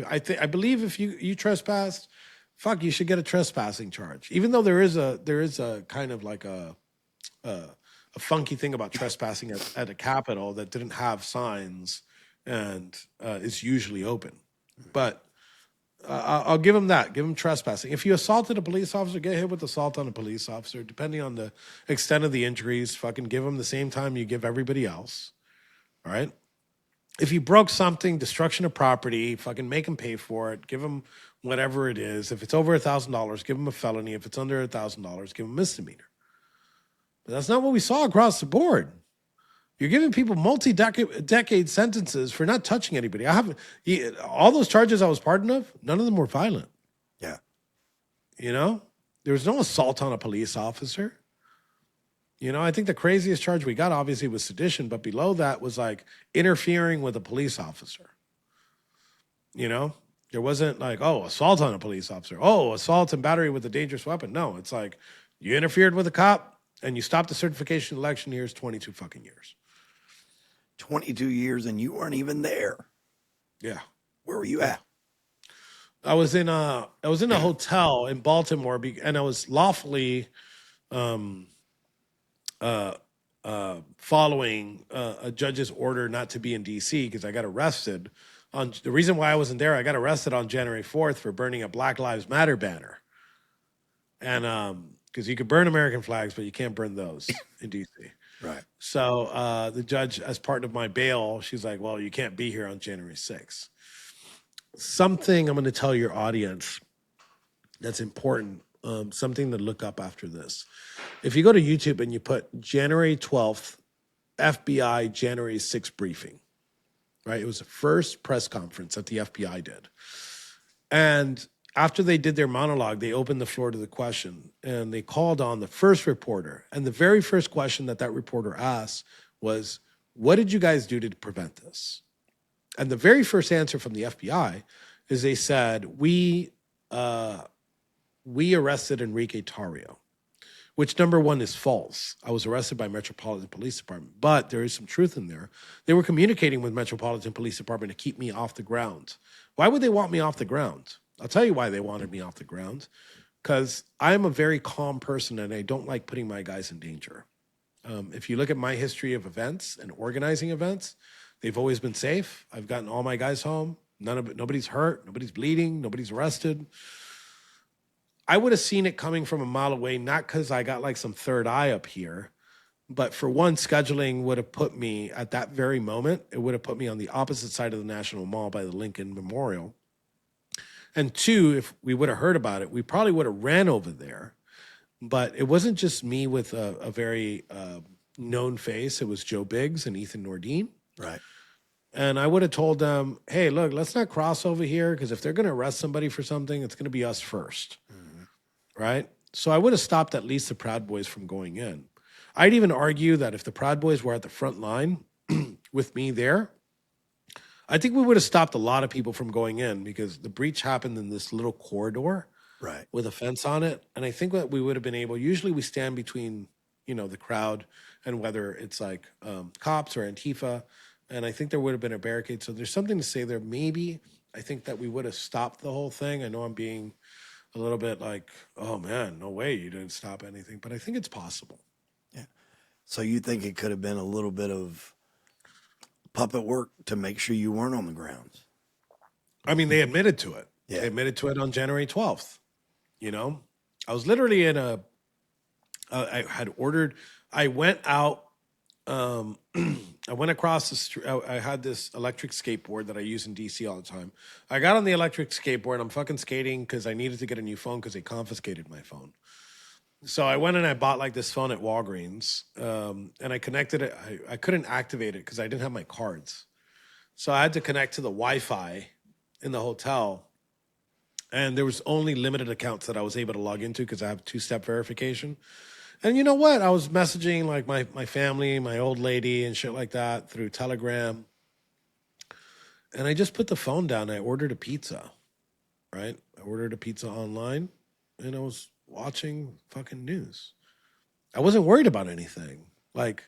I believe if you trespassed, fuck, you should get a trespassing charge. Even though there is a kind of like a funky thing about trespassing at a Capitol that didn't have signs and is usually open. But I'll give him that. Give him trespassing. If you assaulted a police officer, get hit with assault on a police officer. Depending on the extent of the injuries, fucking give him the same time you give everybody else. All right? If you broke something, destruction of property, fucking make him pay for it. Give him whatever it is. If it's over $1,000, give him a felony. If it's under $1,000, give him a misdemeanor. But that's not what we saw across the board. You're giving people multi-decade sentences for not touching anybody. All those charges I was pardoned of, none of them were violent. Yeah. You know? There was no assault on a police officer. You know, I think the craziest charge we got obviously was sedition, but below that was like interfering with a police officer. You know? There wasn't like, oh, assault on a police officer. Oh, assault and battery with a dangerous weapon. No, it's like you interfered with a cop and you stopped the certification election. Here's 22 fucking years. 22 years and you weren't even there. Yeah. Where were you at? I was in a hotel in Baltimore and I was lawfully following a judge's order not to be in DC because I got arrested. The reason why I wasn't there, I got arrested on January 4th for burning a Black Lives Matter banner. And because you could burn American flags, but you can't burn those in DC. Right. So the judge, as part of my bail, she's like, well, you can't be here on January 6th. Something I'm going to tell your audience that's important, something to look up after this. If you go to YouTube and you put January 12th, FBI January 6th briefing, right? It was the first press conference that the FBI did. And after they did their monologue, they opened the floor to the question and they called on the first reporter. And the very first question that reporter asked was, what did you guys do to prevent this? And the very first answer from the FBI is they said, we arrested Enrique Tarrio, which number one is false. I was arrested by Metropolitan Police Department, but there is some truth in there. They were communicating with Metropolitan Police Department to keep me off the ground. Why would they want me off the ground? I'll tell you why they wanted me off the ground. Because I'm a very calm person and I don't like putting my guys in danger. If you look at my history of events and organizing events, they've always been safe. I've gotten all my guys home. Nobody's hurt. Nobody's bleeding. Nobody's arrested. I would have seen it coming from a mile away, not because I got like some third eye up here, but for one, scheduling would have put me at that very moment. It would have put me on the opposite side of the National Mall by the Lincoln Memorial. And two, if we would have heard about it, we probably would have ran over there. But it wasn't just me with a very known face. It was Joe Biggs and Ethan Nordine. Right. And I would have told them, hey, look, let's not cross over here because if they're going to arrest somebody for something, it's going to be us first. Mm-hmm. Right? So I would have stopped at least the Proud Boys from going in. I'd even argue that if the Proud Boys were at the front line with me there, I think we would have stopped a lot of people from going in because the breach happened in this little corridor, right, with a fence on it. And I think that we would have been able, usually we stand between, the crowd and whether it's like cops or Antifa. And I think there would have been a barricade. So there's something to say there. Maybe I think that we would have stopped the whole thing. I know I'm being a little bit like, oh man, no way you didn't stop anything. But I think it's possible. Yeah. So you think it could have been a little bit of puppet work to make sure you weren't on the grounds? I mean, they admitted to it. Yeah. They admitted to it on January 12th. I was literally in I had ordered, I went out, I went across the street. I had this electric skateboard that I use in DC all the time. I got on the electric skateboard. I'm fucking skating because I needed to get a new phone because they confiscated my phone. So I went and I bought like this phone at Walgreens, and I connected it. I couldn't activate it because I didn't have my cards. So I had to connect to the Wi-Fi in the hotel. And there was only limited accounts that I was able to log into because I have two-step verification. And you know what? I was messaging like my family, my old lady and shit like that through Telegram. And I just put the phone down. I ordered a pizza, right? I ordered a pizza online and I was watching fucking news. I wasn't worried about anything. Like,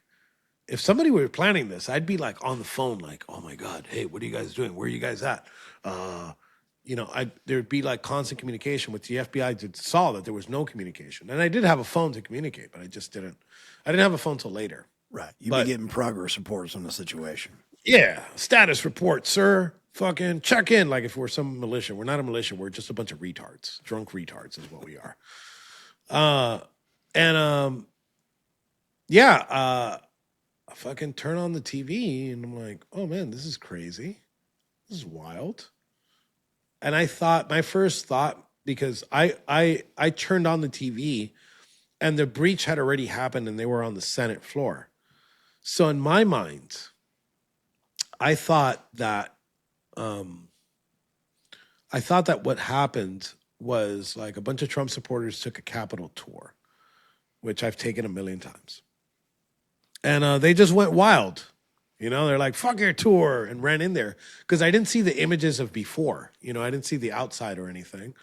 if somebody were planning this, I'd be like on the phone, like, oh my God, hey, what are you guys doing? Where are you guys at? There'd be like constant communication with the FBI. Saw that there was no communication. And I did have a phone to communicate, but I didn't have a phone till later. Right. You'd be getting progress reports on the situation. Yeah. Status report, sir. Fucking check in. Like if we're some militia. We're not a militia. We're just a bunch of retards. Drunk retards is what we are. I fucking turn on the TV and I'm like, oh man, this is crazy. This is wild. And I thought, my first thought, because I turned on the TV and the breach had already happened and they were on the Senate floor. So in my mind, I thought that what happened was like a bunch of Trump supporters took a Capitol tour, which I've taken a million times. And they just went wild. You know, they're like, fuck your tour, and ran in there. Because I didn't see the images of before. You know, I didn't see the outside or anything.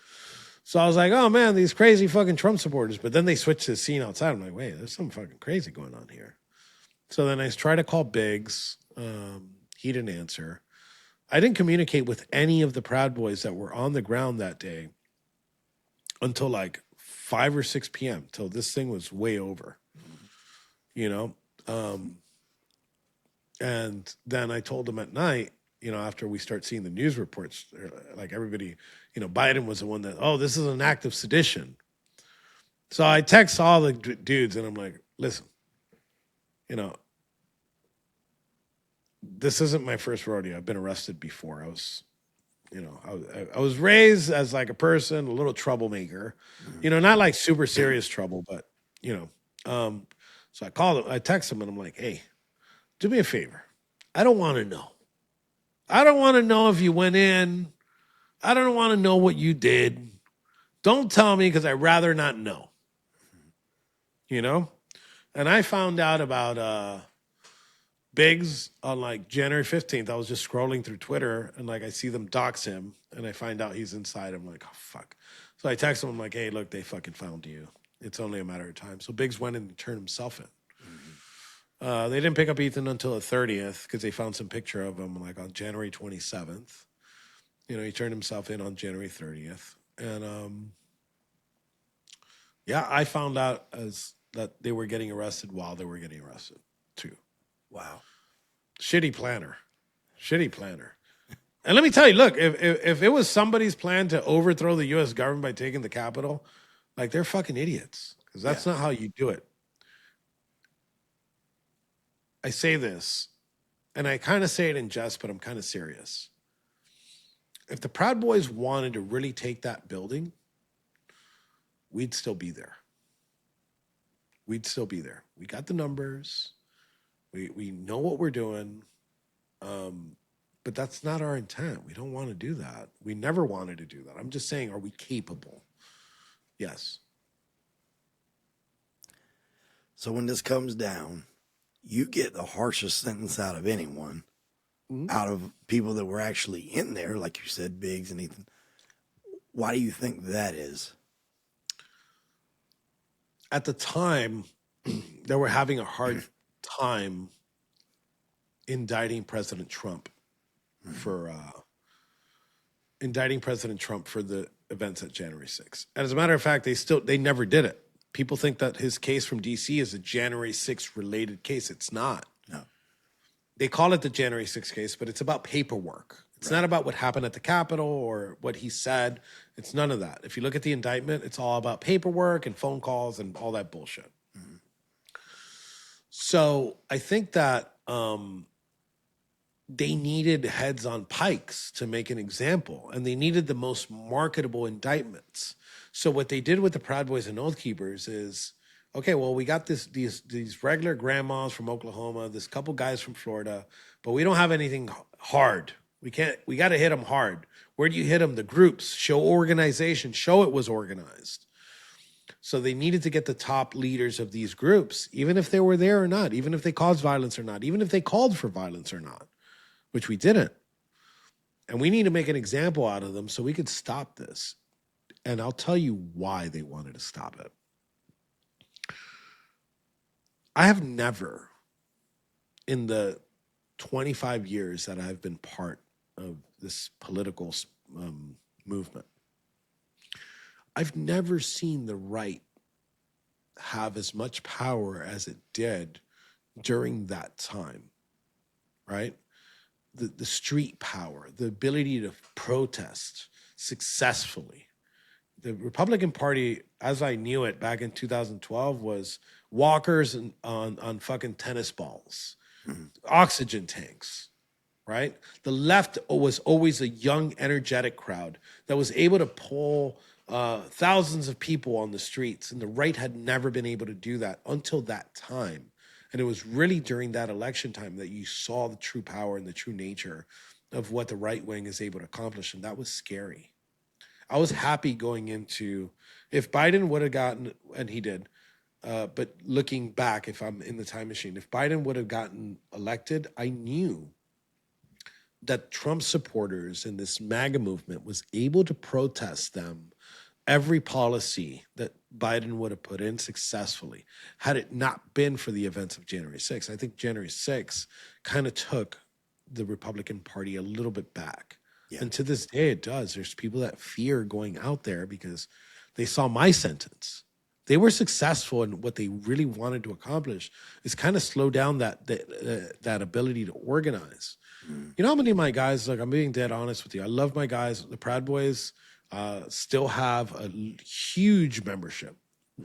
So I was like, oh man, these crazy fucking Trump supporters. But then they switched to the scene outside. I'm like, wait, there's something fucking crazy going on here. So then I tried to call Biggs. He didn't answer. I didn't communicate with any of the Proud Boys that were on the ground that day until like 5 or 6 p.m. till this thing was way over. You know? And then I told them at night, you know, after we start seeing the news reports, like everybody, you know, Biden was the one that, oh, this is an act of sedition. So I text all the dudes and I'm like, listen, you know, this isn't my first rodeo. I've been arrested before. I was, you know, I was raised as like a person, a little troublemaker, you know, not like super serious trouble, but, you know, so I called him, I text him and I'm like, hey, do me a favor. I don't want to know. I don't want to know if you went in. I don't want to know what you did. Don't tell me because I'd rather not know. You know? And I found out about Biggs on like January 15th. I was just scrolling through Twitter and like I see them dox him and I find out he's inside. I'm like, oh, fuck. So I text him. I'm like, hey, look, they fucking found you. It's only a matter of time. So Biggs went in and turned himself in. They didn't pick up Ethan until the 30th because they found some picture of him like on January 27th. You know, he turned himself in on January 30th. And yeah, I found out as that they were getting arrested while they were getting arrested too. Wow. Shitty planner. And let me tell you, look, if it was somebody's plan to overthrow the U.S. government by taking the Capitol, like they're fucking idiots because that's not how you do it. I say this, and I kind of say it in jest, but I'm kind of serious. If the Proud Boys wanted to really take that building, we'd still be there. We got the numbers. We know what we're doing. But that's not our intent. We don't want to do that. We never wanted to do that. I'm just saying, are we capable? Yes. So when this comes down, you get the harshest sentence out of anyone, out of people that were actually in there, like you said, Biggs and Ethan. Why do you think that is? At the time, they were having a hard time indicting President Trump for the events at January 6th. And as a matter of fact, they never did it. People think that his case from DC is a January 6th related case. It's not. No. They call it the January 6th case, but it's about paperwork. It's not about what happened at the Capitol or what he said. It's none of that. If you look at the indictment, it's all about paperwork and phone calls and all that bullshit. So I think that they needed heads on pikes to make an example, and they needed the most marketable indictments. So what they did with the Proud Boys and Oath Keepers is, okay, well, we got these regular grandmas from Oklahoma, this couple guys from Florida, but we don't have anything hard. We got to hit them hard. Where do you hit them? The groups. Show organization. Show it was organized. So they needed to get the top leaders of these groups, even if they were there or not, even if they caused violence or not, even if they called for violence or not, which we didn't. And we need to make an example out of them so we could stop this. And I'll tell you why they wanted to stop it. I have never, in the 25 years that I've been part of this political movement, I've never seen the right have as much power as it did during that time, right? The street power, the ability to protest successfully. The Republican Party, as I knew it back in 2012, was walkers on fucking tennis balls, oxygen tanks, right? The left was always a young, energetic crowd that was able to pull thousands of people on the streets, and the right had never been able to do that until that time. And it was really during that election time that you saw the true power and the true nature of what the right wing is able to accomplish, and that was scary. I was happy going into, if Biden would have gotten, and he did, but looking back, if I'm in the time machine, if Biden would have gotten elected, I knew that Trump supporters in this MAGA movement was able to protest them every policy that Biden would have put in successfully had it not been for the events of January 6th. I think January 6th kind of took the Republican Party a little bit back. Yeah. And to this day, it does. There's people that fear going out there because they saw my sentence. They were successful in what they really wanted to accomplish is kind of slow down that ability to organize. You know how many of my guys, like I'm being dead honest with you, I love my guys, the Proud Boys, still have a huge membership,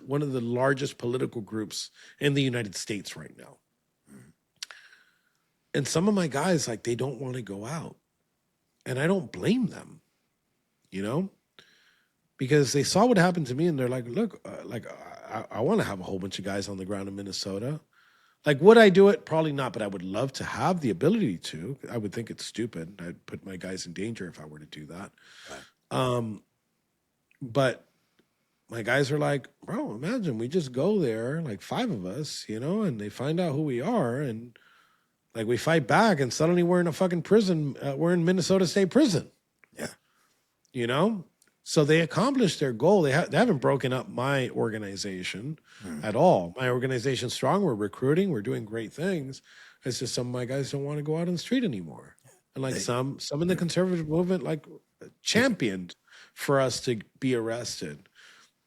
one of the largest political groups in the United States right now. And some of my guys, like, they don't want to go out. And I don't blame them, you know, because they saw what happened to me and they're like, look, I want to have a whole bunch of guys on the ground in Minnesota. Like, would I do it? Probably not, but I would love to have the ability to. I would think it's stupid. I'd put my guys in danger if I were to do that. Right. But my guys are like, bro, imagine we just go there, like 5 of us, you know, and they find out who we are, and like we fight back, and suddenly we're in a fucking prison. We're in Minnesota State Prison. Yeah, you know. So they accomplished their goal. They haven't broken up my organization at all. My organization's strong. We're recruiting. We're doing great things. It's just some of my guys don't want to go out on the street anymore. And like some in the conservative movement, like championed for us to be arrested.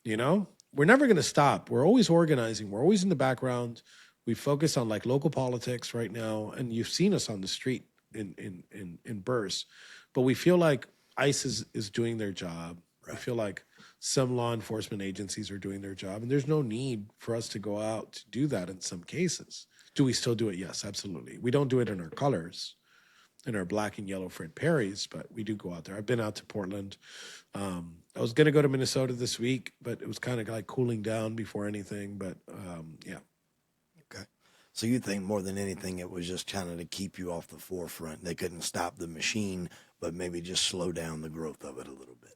You know, we're never going to stop. We're always organizing. We're always in the background. We focus on like local politics right now. And you've seen us on the street in bursts, but we feel like ICE is doing their job. Right. I feel like some law enforcement agencies are doing their job, and there's no need for us to go out to do that in some cases. Do we still do it? Yes, absolutely. We don't do it in our colors, in our black and yellow Fred Perrys, but we do go out there. I've been out to Portland. I was going to go to Minnesota this week, but it was kind of like cooling down before anything. But yeah. Okay. So you think more than anything, it was just kind of to keep you off the forefront. They couldn't stop the machine, but maybe just slow down the growth of it a little bit.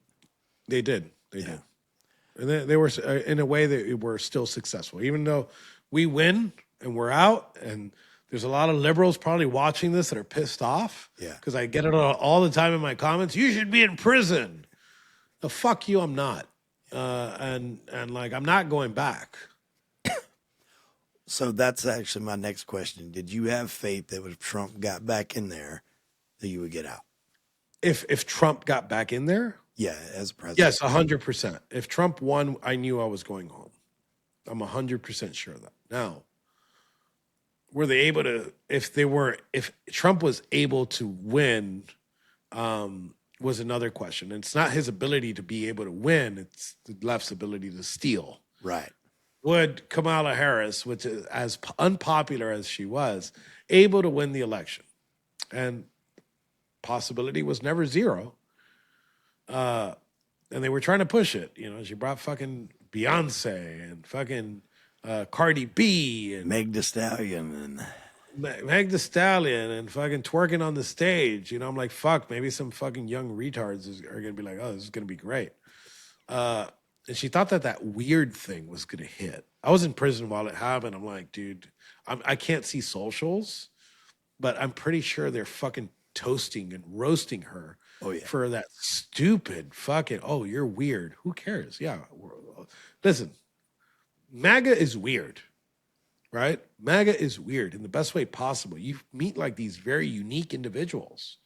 They did. They did. And they were, in a way, they were still successful. Even though we win and we're out, and there's a lot of liberals probably watching this that are pissed off. Yeah. Because I get it all the time in my comments. You should be in prison. The fuck you, I'm not. And like, I'm not going back. So that's actually my next question. Did you have faith that if Trump got back in there, that you would get out? If Trump got back in there? Yeah, as president. Yes, 100%. If Trump won, I knew I was going home. I'm 100% sure of that. Now, were they able to, if Trump was able to win, was another question. And it's not his ability to be able to win, it's the left's ability to steal. Right. Would Kamala Harris, which is as unpopular as she was, able to win the election? And possibility was never zero. And they were trying to push it. You know, she brought fucking Beyonce and fucking Cardi B and Meg Thee Stallion and Meg the Stallion and fucking twerking on the stage. You know, I'm like, fuck, maybe some fucking young retards are gonna be like, oh, this is gonna be great. Uh, and she thought that that weird thing was gonna hit. I was in prison while it happened. I'm like, dude, I can't see socials, but I'm pretty sure they're fucking toasting and roasting her Oh yeah. for that stupid fucking. Oh, you're weird. Who cares? Yeah, listen, MAGA is weird, right? MAGA is weird in the best way possible. You meet like these very unique individuals,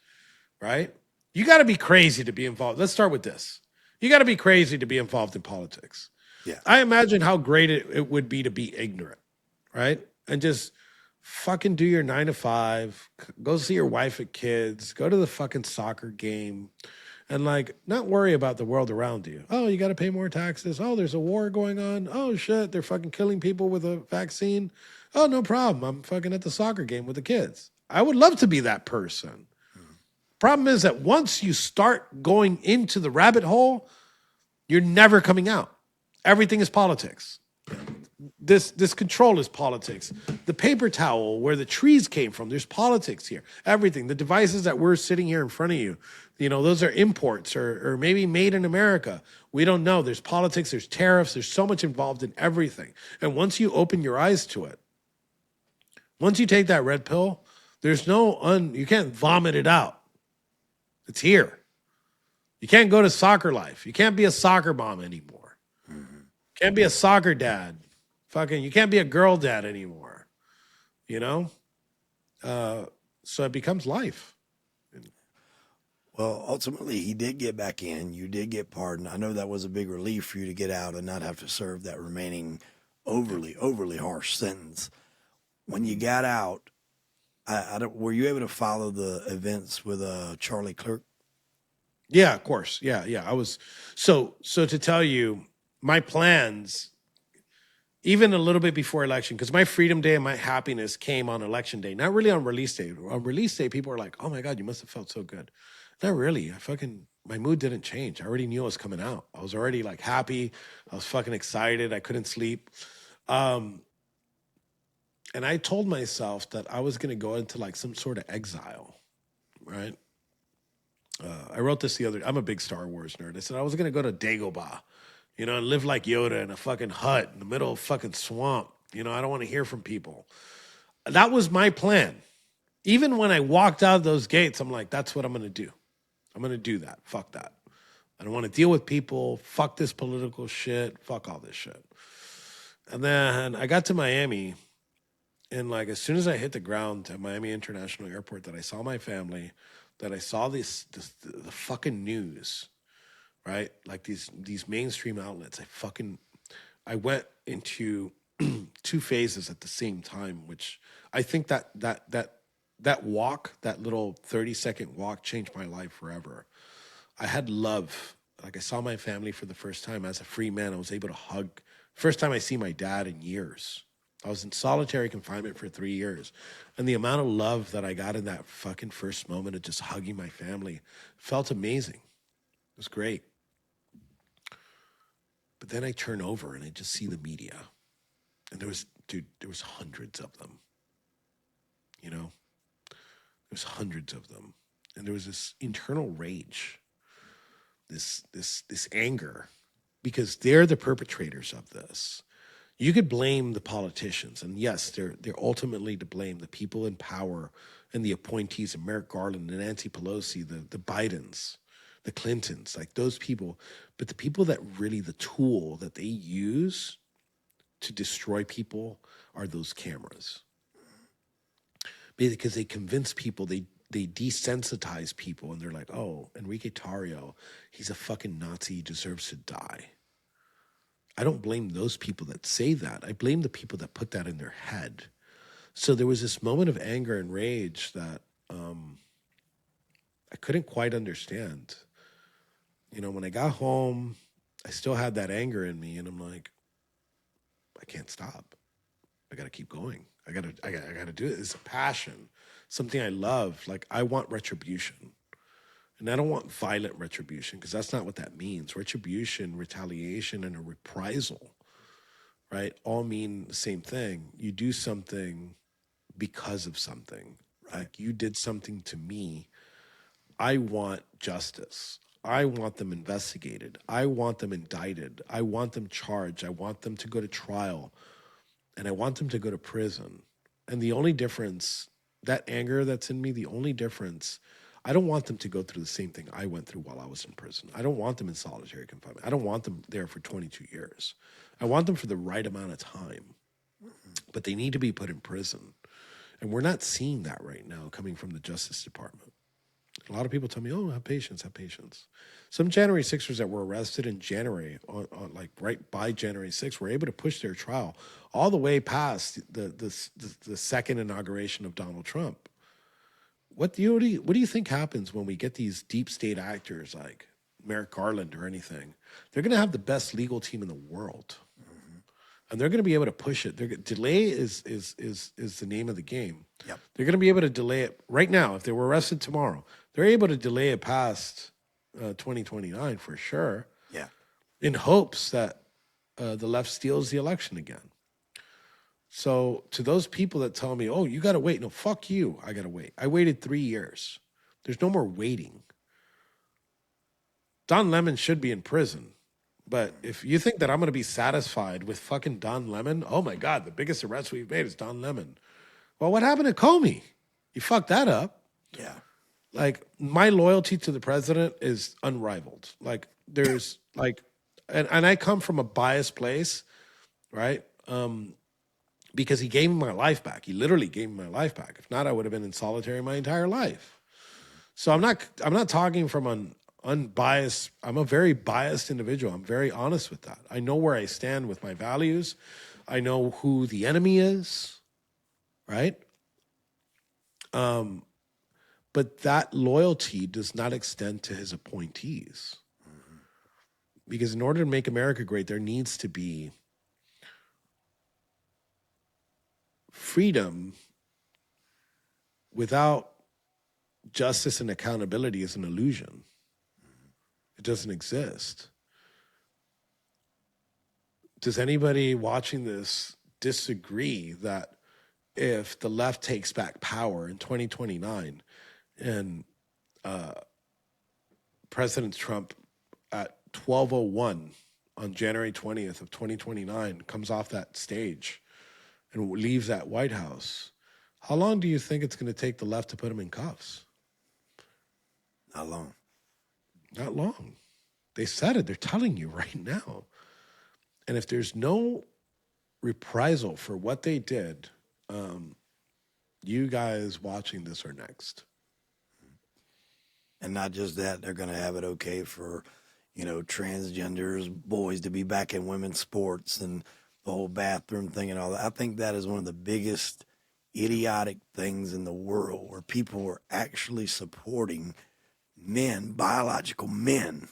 right? You got to be crazy to be involved. Let's start with this. You got to be crazy to be involved in politics. Yeah. I imagine how great it would be to be ignorant, right? And just fucking do your 9 to 5, go see your wife and kids, go to the fucking soccer game, and like not worry about the world around you. Oh, you got to pay more taxes. Oh, there's a war going on. Oh shit, they're fucking killing people with a vaccine. Oh, no problem. I'm fucking at the soccer game with the kids. I would love to be that person. Problem is that once you start going into the rabbit hole, you're never coming out. Everything is politics. This control is politics. The paper towel where the trees came from, there's politics here. Everything. The devices that we're sitting here in front of you, you know, those are imports or maybe made in America. We don't know. There's politics, there's tariffs, there's so much involved in everything. And once you open your eyes to it, once you take that red pill, there's you can't vomit it out. It's here. You can't go to soccer life. You can't be a soccer mom anymore. Can't be a soccer dad. Fucking, you can't be a girl dad anymore. You know? So it becomes life. Well, ultimately, he did get back in. You did get pardoned. I know that was a big relief for you to get out and not have to serve that remaining overly harsh sentence. When you got out, I don't, were you able to follow the events with Charlie Clerk? Yeah, of course. Yeah. I was so to tell you, my plans, even a little bit before election, because my freedom day and my happiness came on election day, not really on release day. On release day, people are like, "Oh my God, you must have felt so good." Not really. My mood didn't change. I already knew I was coming out. I was already like happy. I was fucking excited. I couldn't sleep. Um, and I told myself that I was gonna go into like some sort of exile, right? I wrote this the other. I'm a big Star Wars nerd. I said I was gonna go to Dagobah, you know, and live like Yoda in a fucking hut in the middle of fucking swamp. You know, I don't want to hear from people. That was my plan. Even when I walked out of those gates, I'm like, that's what I'm gonna do. I'm gonna do that. Fuck that. I don't want to deal with people. Fuck this political shit. Fuck all this shit. And then I got to Miami, and like as soon as I hit the ground at Miami International Airport, that I saw my family, that I saw the fucking news, right? Like these mainstream outlets. I went into two phases at the same time, which I think that walk, that little 30-second walk, changed my life forever. I had love. Like I saw my family for the first time as a free man. I was able to hug. First time I see my dad in years. I was in solitary confinement for 3 years. And the amount of love that I got in that fucking first moment of just hugging my family felt amazing. It was great. But then I turn over and I just see the media. And there was hundreds of them. You know? There was hundreds of them. And there was this internal rage, this anger, because they're the perpetrators of this. You could blame the politicians, and yes, they're ultimately to blame. The people in power and the appointees of Merrick Garland and Nancy Pelosi, the Bidens, the Clintons, like those people. But the people that really, the tool that they use to destroy people are those cameras. Because they convince people, they desensitize people, and they're like, oh, Enrique Tarrio, he's a fucking Nazi, he deserves to die. I don't blame those people that say that. I blame the people that put that in their head. So there was this moment of anger and rage that I couldn't quite understand. You know, when I got home, I still had that anger in me, and I'm like, I can't stop. I got to keep going. I got to do it. It's a passion, something I love. Like I want retribution. And I don't want violent retribution because that's not what that means. Retribution, retaliation, and a reprisal, right, all mean the same thing. You do something because of something. Like you did something to me. I want justice. I want them investigated. I want them indicted. I want them charged. I want them to go to trial. And I want them to go to prison. And the only difference, that anger that's in me, the only difference, I don't want them to go through the same thing I went through while I was in prison. I don't want them in solitary confinement. I don't want them there for 22 years. I want them for the right amount of time. But they need to be put in prison. And we're not seeing that right now coming from the Justice Department. A lot of people tell me, "Oh, have patience, have patience." Some January 6ers that were arrested in January, on like right by January 6th, were able to push their trial all the way past the second inauguration of Donald Trump. What do you think happens when we get these deep state actors like Merrick Garland or anything? They're going to have the best legal team in the world, and they're going to be able to push it. Delay is the name of the game. Yep. They're going to be able to delay it right now. If they were arrested tomorrow, they're able to delay it past 2029 for sure. Yeah. In hopes that the left steals the election again. So to those people that tell me, "Oh, you got to wait," no, fuck you. I got to wait. I waited 3 years. There's no more waiting. Don Lemon should be in prison. But if you think that I'm going to be satisfied with fucking Don Lemon, oh my God, the biggest arrest we've made is Don Lemon. Well, what happened to Comey? You fucked that up. Yeah. Like, my loyalty to the president is unrivaled. Like, there's like, and I come from a biased place, right? Because he gave me my life back. He literally gave me my life back. If not, I would have been in solitary my entire life. So I'm not talking from an unbiased. I'm a very biased individual. I'm very honest with that. I know where I stand with my values. I know who the enemy is, right? But that loyalty does not extend to his appointees. Because in order to make America great, there needs to be freedom. Without justice and accountability is an illusion. It doesn't exist. Does anybody watching this disagree that if the left takes back power in 2029 and President Trump at 12:01 on January 20th of 2029 comes off that stage and leaves that White House, how long do you think it's going to take the left to put him in cuffs? Not long. Not long. They said it. They're telling you right now. And if there's no reprisal for what they did, you guys watching this are next. And not just that, they're going to have it okay for, transgenders, boys to be back in women's sports and the whole bathroom thing and all that. I think that is one of the biggest idiotic things in the world, where people are actually supporting men, biological men,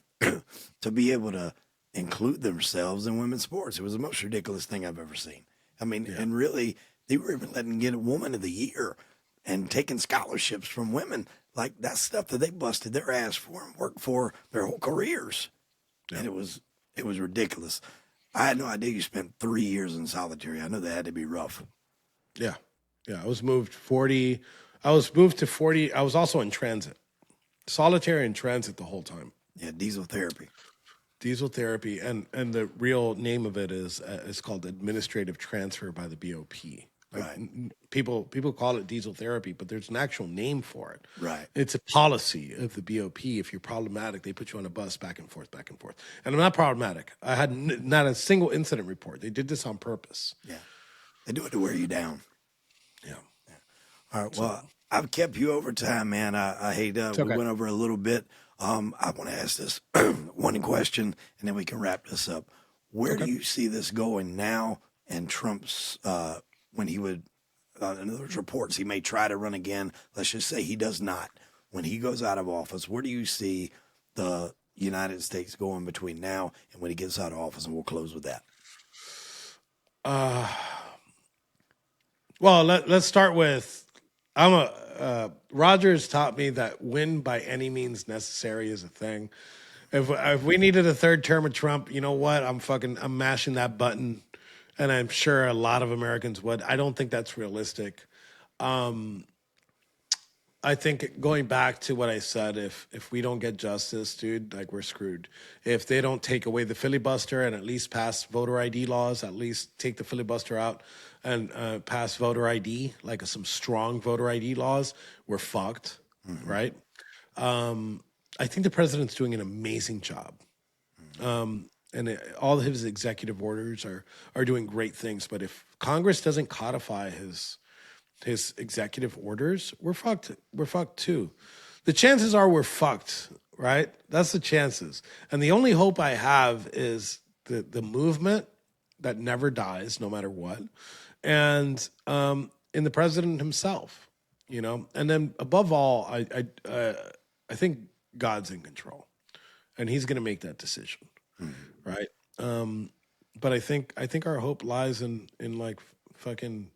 to be able to include themselves in women's sports. It was the most ridiculous thing I've ever seen. I mean, and really, they were even letting get a woman of the year and taking scholarships from women. Like, that's stuff that they busted their ass for and worked for their whole careers. And it was ridiculous. I had no idea you spent 3 years in solitary. I know that had to be rough. Yeah. I was moved to 40. I was also in transit. Solitary in transit the whole time. Yeah, diesel therapy. And the real name of it is called administrative transfer by the BOP. Like, Right. People call it diesel therapy, but there's an actual name for it. Right. It's a policy of the BOP. If you're problematic, they put you on a bus back and forth. And I'm not problematic. I had not a single incident report. They did this on purpose. Yeah. They do it to wear you down. Yeah. All right. Well, I've kept you over time, man. I hate we okay. went over a little bit. I want to ask this one question, and then we can wrap this up. Where do you see this going now? And Trump's when he would, in those reports, he may try to run again. Let's just say he does not. When he goes out of office, where do you see the United States going between now and when he gets out of office? And we'll close with that. Well, let's start with, Rogers taught me that win by any means necessary is a thing. If we needed a third term of Trump, you know what? I'm mashing that button, and I'm sure a lot of Americans would. I don't think that's realistic. I think going back to what I said, if we don't get justice, dude, like we're screwed. If they don't take away the filibuster and at least pass voter ID laws, at least take the filibuster out and pass voter ID, like some strong voter ID laws, we're fucked, right? I think the president's doing an amazing job. All of his executive orders are doing great things. But if Congress doesn't codify his executive orders, we're fucked. We're fucked too. The chances are we're fucked, right? That's the chances. And the only hope I have is the movement that never dies, no matter what, and in the president himself, you know. And then above all, I think God's in control, and He's going to make that decision, right? But I think our hope lies in like fucking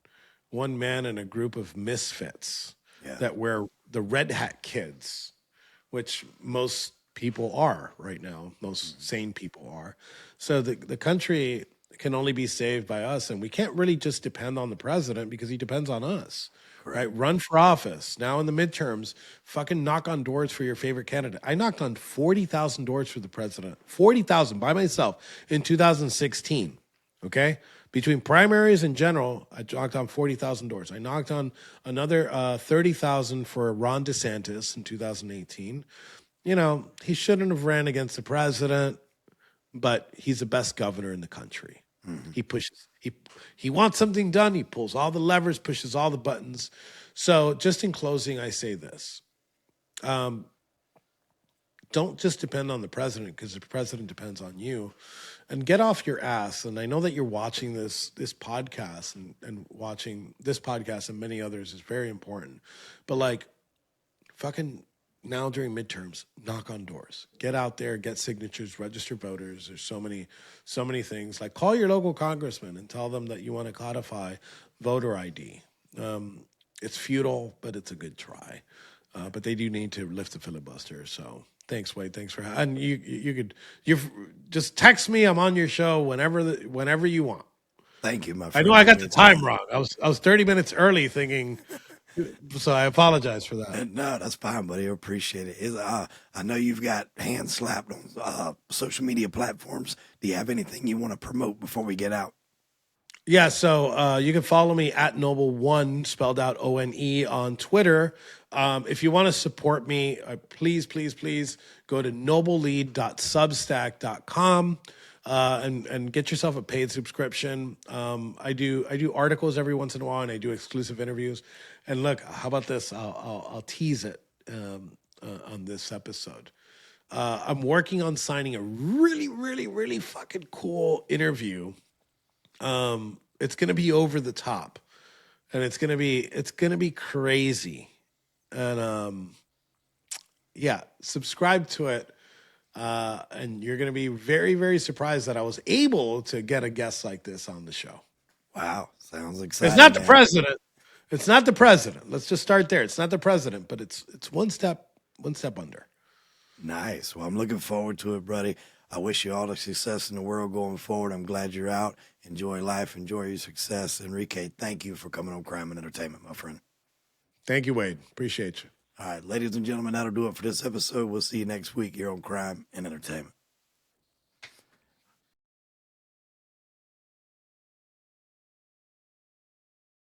one man and a group of misfits Yeah. that wear the red hat kids, which most people are right now. Most sane people are. So the country can only be saved by us, and we can't really just depend on the president because he depends on us. Right? Run for office now in the midterms. Fucking knock on doors for your favorite candidate. I knocked on 40,000 doors for the president. 40,000 by myself in 2016. Okay, between primaries and general, I knocked on 40,000 doors. I knocked on another 30,000 for Ron DeSantis in 2018. You know, he shouldn't have ran against the president, but he's the best governor in the country. He pushes. He wants something done. He pulls all the levers, pushes all the buttons. So, just in closing, I say this: don't just depend on the president because the president depends on you, and get off your ass. And I know that you're watching this podcast and watching this podcast and many others is very important, but like, fucking now during midterms, knock on doors, get out there, get signatures, register voters. There's so many things. Like, call your local congressman and tell them that you want to codify voter ID. It's futile, but it's a good try. But they do need to lift the filibuster. So thanks, Wade. Thanks for and you just text me. I'm on your show whenever you want. Thank you, my I friend. know I got the time wrong. I was 30 minutes early thinking. So I apologize for that. No, that's fine, buddy. I appreciate it. I know you've got hands slapped on social media platforms. Do you have anything you want to promote before we get out? Yeah, so you can follow me at Noble1, spelled out ONE, on Twitter. If you want to support me, please go to noblelead.substack.com and get yourself a paid subscription. I do articles every once in a while, and I do exclusive interviews. And look, how about this? I'll tease it on this episode. I'm working on signing a really fucking cool interview. It's gonna be over the top, and it's gonna be crazy. And yeah, subscribe to it, and you're gonna be very surprised that I was able to get a guest like this on the show. Wow, sounds exciting. It's not the president. It's not the president. Let's just start there. It's not the president, but it's one step under. Nice. Well, I'm looking forward to it, buddy. I wish you all the success in the world going forward. I'm glad you're out. Enjoy life. Enjoy your success. Enrique, thank you for coming on Crime and Entertainment, my friend. Thank you, Wade. Appreciate you. All right, ladies and gentlemen, that'll do it for this episode. We'll see you next week here on Crime and Entertainment.